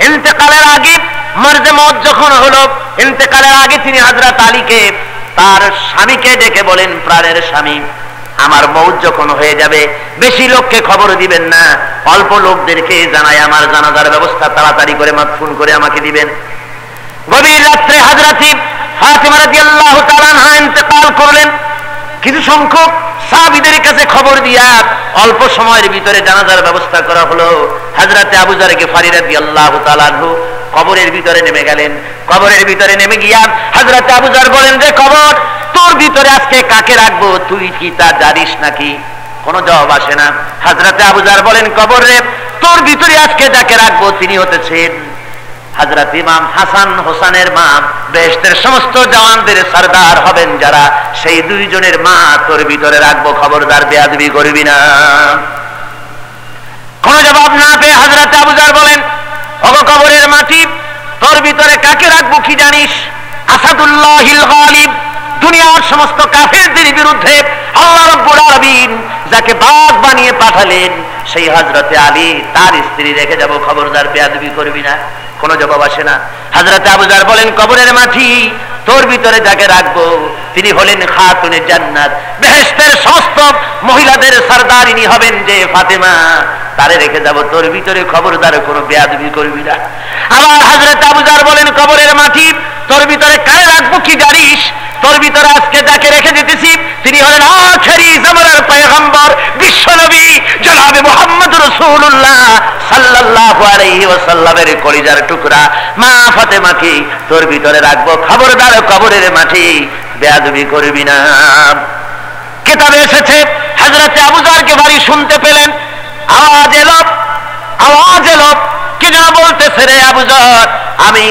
ইন্তেকালের আগে, মরদে মওত যখন হলো, ইন্তেকালের আগে তিনি হযরত আলীকে, তার স্বামীকে ডেকে বলেন, প্রাণের স্বামী, আমার মওত যখন হয়ে যাবে বেশি লোককে খবর দিবেন না, অল্প লোকদেরকে জানায় আমার জানাজার ব্যবস্থা তাড়াতাড়ি করে মাদফুন করে আমাকে দিবেন। গভীর রাত্রে হযরত ফাতিমা রাদিয়াল্লাহু তাআলা আনহা ইন্তেকাল করলেন। কিছু সংখ্যক সাহাবীদের কাছে খবর দিয়া অল্প সময়ের ভিতরে জানাজার ব্যবস্থা করা হলো। হযরত আবু যর গিফারী রাদিয়াল্লাহু তাআলা আনহু কবরের ভিতরে নেমে গেলেন। কবরের ভিতরে নেমে গিয়া হযরত আবু যর বলেন যে, কবর তোর ভিতরে আজকে কাকে রাখবো, তুই কি তা জানিস নাকি? কোনো জবাব আসে না। হযরত আবু যর বলেন, কবর রে, তোর ভিতরে আজকে যাকে রাখবো তিনি হতেছেন হযরত ইমাম হাসান হোসেনের মা, বেহেশতের সমস্ত জওয়ানদের সরদার হবেন যারা, সেই দুইজনের মা তোর ভিতরে রাখবো, খবরদার বেয়াদবি করবি না। কোন জবাব না পেয়ে হযরত আবু যর বলেন, ওগো কবরের মাটি, তোর ভিতরে কাকে রাখবো কি জানিস? আসাদুল্লাহিল গালিব, দুনিয়ার সমস্ত কাফেরদের বিরুদ্ধে আল্লাহ রাব্বুল আলামিন যাকে বাঘ বানিয়ে পাঠালেন, সেই হযরতে আলী, তার স্ত্রী রেখে যাব, খবরদার বেয়াদবি করবি না। কোনো জবাব আসে না। হযরত আবু যর বলেন, কবরের মাটি, তোর ভিতরে যাকে রাখবো তিনি হলেন খাতুনে জান্নাত, বেহেশতের সমস্ত মহিলাদের সরদারিনী হবেন যে ফাতেমা, তারে রেখে যাব, তোর ভিতরে খবরদার কোনো বেয়াদবি করবি না। আবার হযরত আবু যর বলেন, কবরের মাটি, তোর ভিতরে কারে রাখবো কি জানিস? তোর ভিতরে আজকে যাকে রেখে দিতেছি তিনি হলেন আখেরি জামানার পয়গম্বর, বিশ্বনবী জনাবে মুহাম্মদ রাসূলুল্লাহ সাল্লাল্লাহু আলাইহি ওয়াসাল্লামের কলিজার টুকরা মা ফাতেমাকে তোর ভিতরে রাখবো, খবরদার কবরের মাটি বেয়াদবি করবি না। কিতাবে এসেছে, হযরত আবু যর গিফারী শুনতে পেলেন, আওয়াজ এলো, আওয়াজ এলো, কে যেন বলতেছে, রে আবু যর, আমি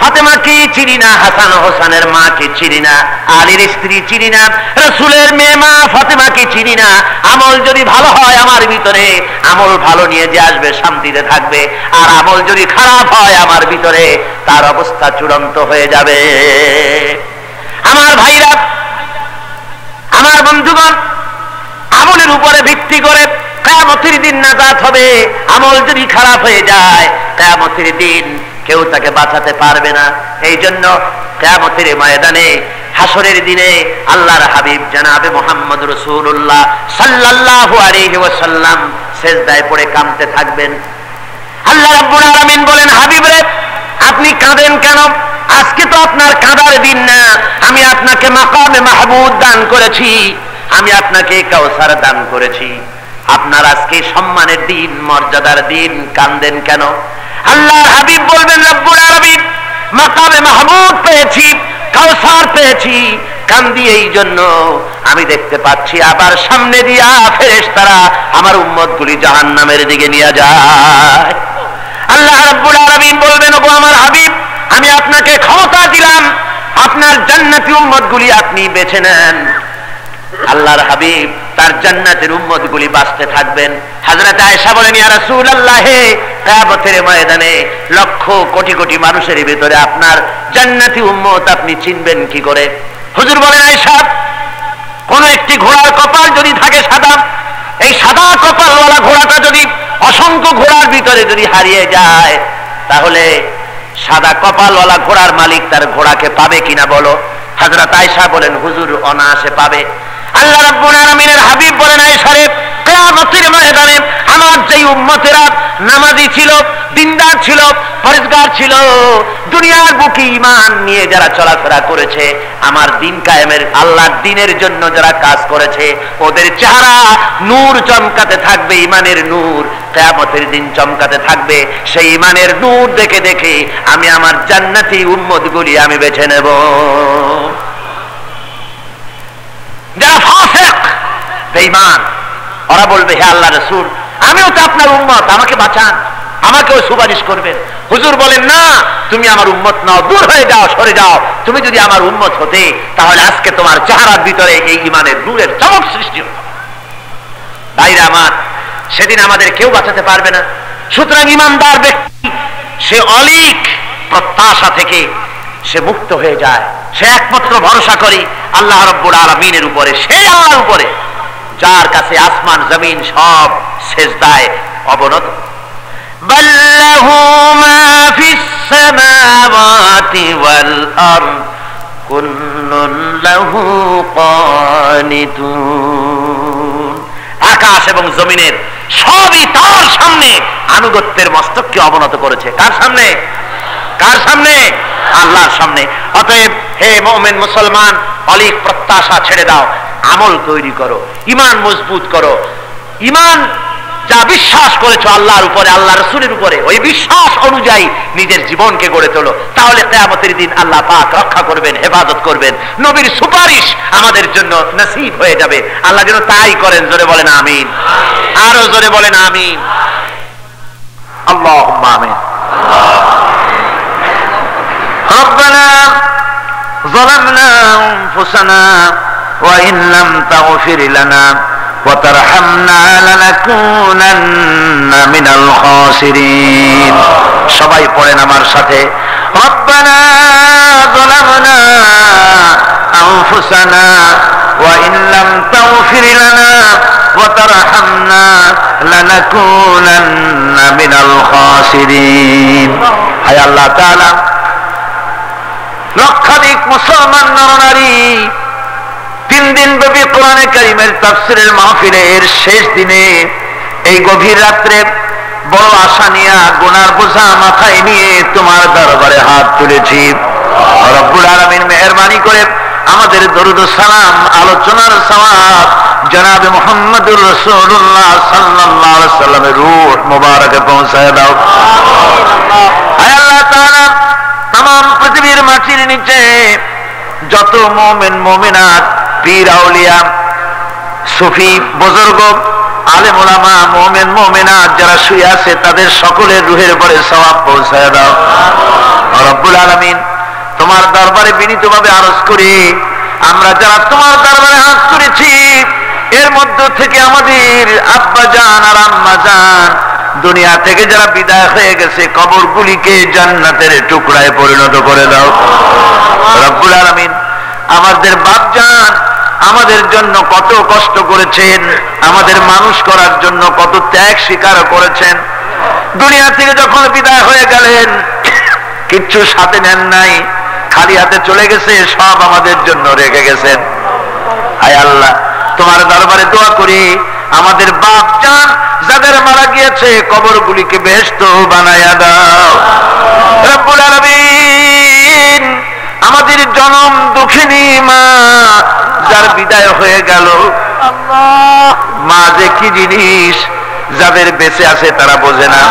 ফাতেমাকে চিনি না, হাসান হোসেনের মাকে চিনি না, আলীর স্ত্রী চিনি না, রাসূলের মেয়ে মা ফাতেমাকে চিনি না। আমল যদি ভালো হয় আমার ভিতরে, আমল ভালো নিয়ে যে আসবে শান্তিতে থাকবে, আর আমল যদি খারাপ হয় আমার ভিতরে, তার অবস্থা চূড়ান্ত হয়ে যাবে। আমার ভাইরা, আমার বন্ধুগণ, আমলের উপরে ভিত্তি করে কিয়ামতের দিন নাজাত হবে। আমল যদি খারাপ হয়ে যায় কিয়ামতের দিন কেউ তাকে বাঁচাতে পারবে না। এই জন্য কিয়ামতের ময়দানে, হাসরের দিনে আল্লাহর হাবিব জনাবে মুহাম্মদ রাসূলুল্লাহ সাল্লাল্লাহু আলাইহি ওয়াসাল্লাম সিজদায় পড়ে কাঁদতে থাকবেন। আল্লাহ রাব্বুল আলামিন বলেন, হাবিব রে, আপনি কাঁদেন কেন? আজকে তো আপনার কাঁদার দিন না, আমি আপনাকে মাকামে মাহমুদ দান করেছি, আমি আপনাকে কাউসার দান করেছি, আপনার আজকে সম্মানের দিন, মর্যাদার দিন, কাঁদেন কেন? আল্লাহর হাবিব বলবেন, রব্বুল আলামিন, মাকামে মাহমুদ পেয়েছি, কাউসার পেয়েছি, কান্দি এই জন্য আমি দেখতে পাচ্ছি আবার সামনে দিয়া ফেরেশতারা আমার উম্মতগুলি জাহান্নামের দিকে নিয়ে যায়। আল্লাহ রাব্বুল আলামিন বলবেন, ওগো আমার হাবিব, আমি আপনাকে ক্ষমতা দিলাম, আপনার জান্নাতি উম্মতগুলি আপনি বেছে নেন। আল্লাহর হাবিব তার জান্নাতের উম্মতগুলি বাঁচতে থাকবেন। হযরত আয়েশা বলেন, ইয়া রাসূলুল্লাহ, কিয়ামতের ময়দানে লক্ষ কোটি কোটি মানুষের ভিতরে আপনার জান্নাতি উম্মত আপনি চিনবেন কি করে? হুজুর বলেন, আয়েশা, কোন একটি ঘোড়ার কপাল যদি থাকে সাদা, এই সাদা কপালওয়ালা ঘোড়াটা যদি অসংখ্য ঘোড়ার ভিতরে যদি হারিয়ে যায়, তাহলে সাদা কপালওয়ালা ঘোড়ার মালিক তার ঘোড়াকে পাবে কিনা বলো? হযরত আয়েশা বলেন, হুজুর, অনায়াসে পাবে। আল্লাহ রাব্বুল আলামিনের হাবিব বলেন, আয়েশা রে, কিয়ামতের ময়দানে আমার যেই উম্মতেরা নামাজি ছিল, দিনদার ছিল, পরেজগার ছিল, দুনিয়ার বুকে ঈমান নিয়ে যারা চলাফেরা করেছে, আমার দিন কায়েমের আল্লাহর দিনের জন্য যারা কাজ করেছে, ওদের চেহারা নূর চমকাতে থাকবে, ঈমানের নূর কিয়ামতের দিন চমকাতে থাকবে। সেই ঈমানের নূর দেখে দেখে আমি আমার জান্নাতি উম্মতগুলি আমি বেছে নেব। যারা ফাসিক বেঈমান, ওরা বলবে হে আল্লাহ রাসূল, আমিও তো আপনার উম্মত, আমাকে বাঁচান, আমাকেও সুপারিশ করবেন। হুজুর বলেন না, তুমি আমার উম্মত নাও, দূর হয়ে যাও, সরে যাও। তুমি যদি আমার উম্মত হতে, তাহলে আজকে তোমার চেহারার ভিতরে এই ঈমানের নূরের চমক সৃষ্টি হতো। ভাইরা আমার, সেদিন আমাদের কেউ বাঁচাতে পারবে না। সুতরাং ঈমানদার ব্যক্তি সে অলিক প্রত্যাশা থেকে সে মুক্ত হয়ে যায়। সে একমাত্র ভরসা করে আল্লাহ রাব্বুল আলামিনের উপরে, সেই আল্লাহর উপরে যার কাছে আসমান জমিন সব সিজদায় অবনত। বাল্লাহু মা ফিস সামাওয়াতি ওয়াল আরদ কুল্লুন লাহু কানিতুন। আকাশ এবং জমিনের সবই তার সামনে আনুগত্যের মস্তককে অবনত করেছে। কার সামনে? কার সামনে? আল্লাহর সামনে। অতএব হে মুমিন মুসলমান, অলিক প্রত্যাশা ছেড়ে দাও, আমল তৈরি করো, ঈমান মজবুত করো। ঈমান যা বিশ্বাস করেছো আল্লাহর উপরে, আল্লাহ রাসূলের উপরে, ওই বিশ্বাস অনুযায়ী নিজের জীবনকে গড়ে তোলো। তাহলে কিয়ামতের দিন আল্লাহ পাক রক্ষা করবেন, হেফাজত করবেন, নবীর সুপারিশ আমাদের জন্য নসিব হয়ে যাবে। আল্লাহ যেন তাই করেন। জোরে বলেন আমিন, আরো জোরে বলেন আমিন। আল্লাহুম্মা আমিন। ربنا ظلمنا أنفسنا وإن لم تغفر لنا وترحمنا لنكونن من الخاسرين। সবাই পড়েন আমার সাথে, ربنا ظلمنا أنفسنا وإن لم تغفر لنا وترحمنا لنكونن من الخاسرين। হায় আল্লাহ তাআলা, লক্ষাধিক মুসলমান নরনারী 3 দিন ব্যাপী কোরআনে কারীমের তাফসীরের মাহফিলের শেষ দিনে এই গভীর রাত্রে বড় আশা নিয়ে, গুনার বোঝা মাথায় নিয়ে তোমার দরবারে হাত তুলেছি। রব্বুল আলামিন মেহেরবানি করে আমাদের দরুদ ও সালাম আলোচনার সওয়াব জনাবে মুহাম্মদুর রাসূলুল্লাহ সাল্লাল্লাহু আলাইহি সাল্লামের রূহ মুবারকে পৌঁছায় দাও। আয় আল্লাহ তাআলা, तमाम পৃথিবীর মাটির নিচে যত মুমিন মুমিনাত, পীর আউলিয়া, সুফি বুজুর্গ, আলেম ওলামা, মুমিন মুমিনাত যারা শুয়ে আছে, তাদের সকলের রূহের উপরে সওয়াব পৌঁছায় দাও। রব্বুল আলামিন, তোমার দরবারে বিনীতভাবে আরজ করি, আমরা যারা তোমার দরবারে হাত তুলেছি, এর মধ্য থেকে আমাদের আব্বা জান আর আম্মা জান দুনিয়া থেকে যারা বিদায় হয়ে গেছে, কবরগুলিকে জান্নাতের টুকরায় পরিণত করে দাও। রব্বুল আলামিন, আমাদের বাপজান আমাদের জন্য কত কষ্ট করেছেন, আমাদের মানুষ করার জন্য কত ত্যাগ স্বীকার করেছেন। দুনিয়া থেকে যখন বিদায় হয়ে গেলেন, কিচ্ছু সাথে নেন নাই, খালি হাতে চলে গেছে, সব আমাদের জন্য রেখে গেছেন। আয় আল্লাহ, তোমার দরবারে দোয়া করি, আমাদের বাপ জান যাদের মারা গিয়েছে, কবরগুলিকে বেহেশত বানায়া দাও। রব্বুল আলামিন, আমাদের জনম দুঃখিনী মা যার বিদায় হয়ে গেল, মা যে কি জিনিস যাদের বেঁচে আছে তারা বোঝে না,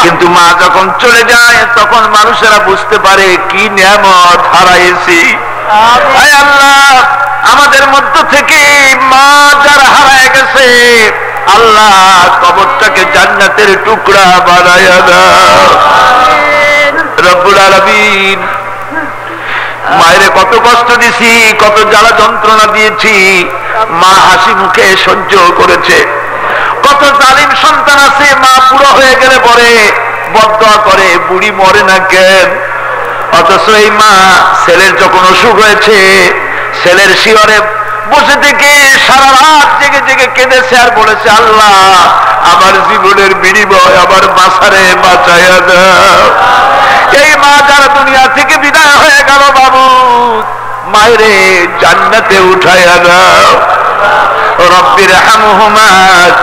কিন্তু মা যখন চলে যায় তখন মানুষেরা বুঝতে পারে কি নিয়ামত হারাইছি। আয় আল্লাহ, আমাদের মধ্য থেকে মা যারা হারায় গেছে, আল্লাহ কবরটাকে জান্নাতের টুকরা বানায়া দাও। রব্বুল আলামিন, মায়ের কত কষ্ট দিছি, কত জ্বালা যন্ত্রণা দিয়েছি, মা হাসি মুখে সহ্য করেছে। কত জালিম সন্তান আছে, মা বুড়ো হয়ে গেলে পরে বদদোয়া করে, বুড়ি মরে না কেন? অথচ এই মা ছেলের যখন অসুখ হয়েছে, ছেলের শিয়রে বসে থেকে সারা রাত জেগে জেগে কেঁদেছে আর বলেছে, আল্লাহ আমার জীবনের বিনিময় আমার বাসারে বাঁচাইয়া দাও। এই মা যারা দুনিয়া থেকে বিদায় হয়ে গেল, বাবু মায়েরে জান্নাতে উঠাইয়া দাও। রব্বিরহামহুমা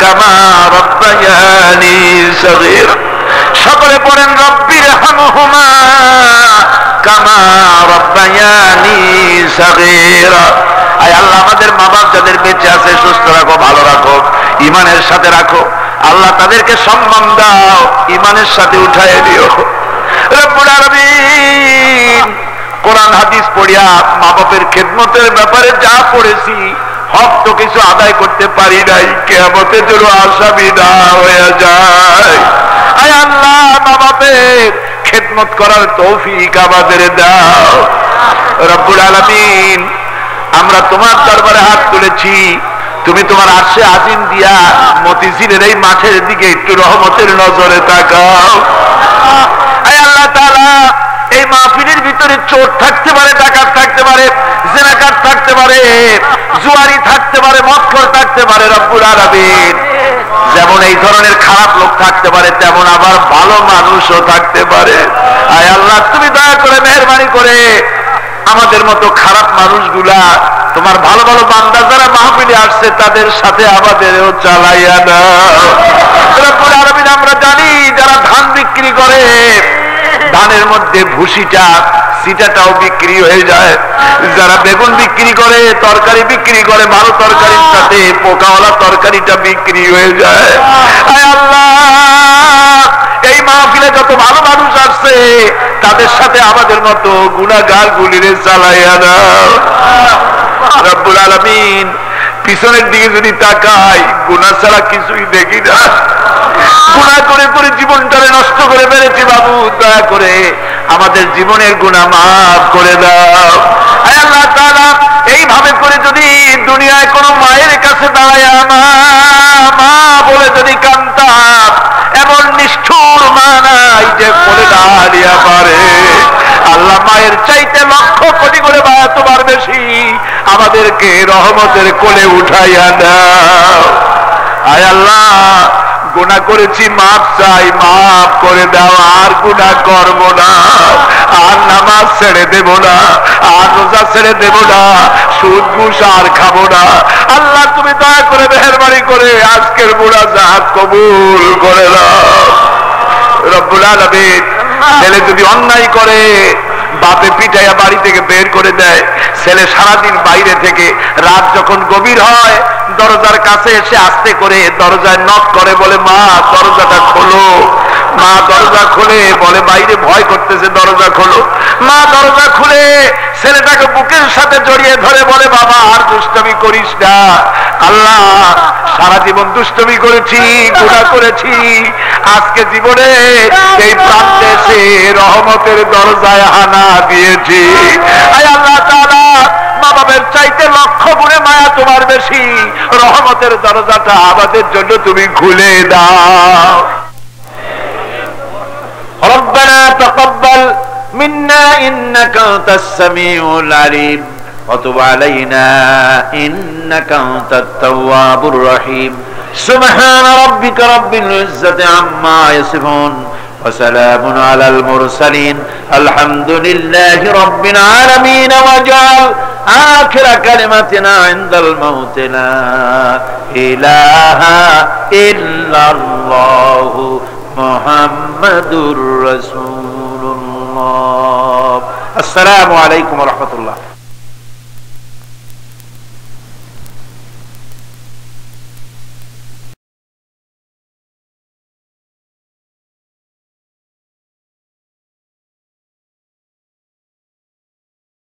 কামা রব্বায়ানি সগীরা। সকলে পড়েন রব্বিরহামহুমা কামা রব্বায়ানি সগীরা। আয় আল্লাহ, আমাদের মা বাপ যাদের বেঁচে আছে সুস্থ রাখো, ভালো রাখো, ঈমানের সাথে রাখো। আল্লাহ তাদেরকে সম্মান দাও, ঈমানের সাথে উঠায় দিও। রব্বুল আলামিন, কোরআন হাদিস পড়িয়া মা বাপের খেদমতের ব্যাপারে যা পড়েছি হক তো কিছু আদায় করতে পারি নাই, কিয়ামতের জন্য আসামি না হয়ে যায়। আয় আল্লাহ, মা বাপের খেদমত করার তৌফিক আমাদের দাও। রব্বুল আলামিন, আমরা তোমার দরবারে হাত তুলেছি, তুমি তোমার আরশে আজিম দিয়া মতিঝিলের এই মাঠের দিকে একটু রহমতের নজরে তাকাও। আয় আল্লাহ তাআলা, এই মাহফিলের ভিতরে চোর থাকতে পারে, ডাকাত থাকতে পারে, জিনাকার থাকতে পারে, জুয়ারি থাকতে পারে, মদখোর থাকতে পারে। রব্বুল আলামিন, যেমন এই ধরনের খারাপ লোক থাকতে পারে, তেমন আবার ভালো মানুষও থাকতে পারে। আয় আল্লাহ, তুমি দয়া করে মেহেরবানি করে আমাদের মতো খারাপ মানুষগুলা, তোমার ভালো ভালো বান্দা যারা মাহফিলে আসছে তাদের সাথে আমাদেরও চালাইয়া দাও। রব্বুল আলামিন, আমরা জানি যারা ধান বিক্রি করে ধানের মধ্যে ভুসিটা সিটাটাও বিক্রি হয়ে যায়, যারা বেগুন বিক্রি করে, তরকারি বিক্রি করে, ভালো তরকারির সাথে পোকাওয়ালা তরকারিটা বিক্রি হয়ে যায়। আয় আল্লাহ, এই মাহফিলে যত ভালো মানুষ আসছে তাদের সাথে আমাদের মতো গুনাহগার গুলিরে চালাইয়া দাও। রব্বুল আলামিন, পিছনের দিকে যদি তাকাই গুনাহ ছাড়া কিছুই দেখি না। গুনাহ করে করে জীবনটারে নষ্ট করে ফেলেছি বাবু, দয়া করে আমাদের জীবনের গুনাহ মাফ করে দাও। আয় আল্লাহ তাআলা, এইভাবে করে যদি দুনিয়ায় কোনো মায়ের কাছে দাঁড়ায় মা বলে যদি কাঁদতাম, এমন নিষ্ঠুর মা নাই যে বলে দাঁড়িয়ে পারে। আল্লাহ, মায়ের চাইতে লক্ষ কোটি করে মায়া তোমার বেশি, আমাদেরকে রহমতের কোলে উঠাইয়া দাও। আয় আল্লাহ, গুনাহ করেছি, মাফ চাই, মাফ করে দাও, আর গুনাহ করব না, আর নামাজ ছেড়ে দেব না, আর রোজা ছেড়ে দেব না, সুদ ঘুষ আর খাবো না। আল্লাহ, তুমি দয়া করে মেহেরবানি করে আজকের মুনাজাত কবুল করে নাও। রব্বুল আলামিন, ছেলে যদি অন্যায় করে বাপে পিটাইয়া বাড়ি থেকে বের করে দেয়, ছেলে সারাদিন বাইরে থেকে রাত যখন গভীর হয় দরজার কাছে এসে আস্তে করে দরজায় নক করে, বলে মা দরজাটা খোলো। মা দরজা খুলে বলে বাইরে ভয় করতেছে, দরজা খোলো। মা দরজা খুলে ছেলেটাকে বুকের সাথে জড়িয়ে ধরে বলে, বাবা আর দুষ্টমি করিস না। আল্লাহ, সারা জীবন দুষ্টমি করেছি, গুনাহ করেছি, আজকে জীবনে এই প্রান্তে এসে রহমতের দরজায় হানা দিয়েছি। আয় আল্লাহ তাআলা, মা বাবার চাইতে লক্ষ গুণে মায়া তোমার বেশি, রহমতের দরজাটা আমাদের জন্য তুমি খুলে দাও। রব্বানা তাকাব্বাল মিন্না ইন্নাকা আনতাস সামিউল আলিম ওয়া তুব আলাইনা ইন্নাকা আনতাত তাওয়াবুর রহিম। সুবহানা রাব্বিকা রাব্বিল ইজ্জাতি আম্মা ইয়াসিফুন ওয়া সালামুন আলাল মুরসালিন আলহামদুলিল্লাহি রাব্বিল আলামিন। ওয়াজআল আখিরা কালিমাতিনা ইনদাল মাউত লা ইলাহা ইল্লাল্লাহু মুহাম্মাদুর রাসূলুল্লাহ। আসসালামু আলাইকুম ওয়া রাহমাতুল্লাহ।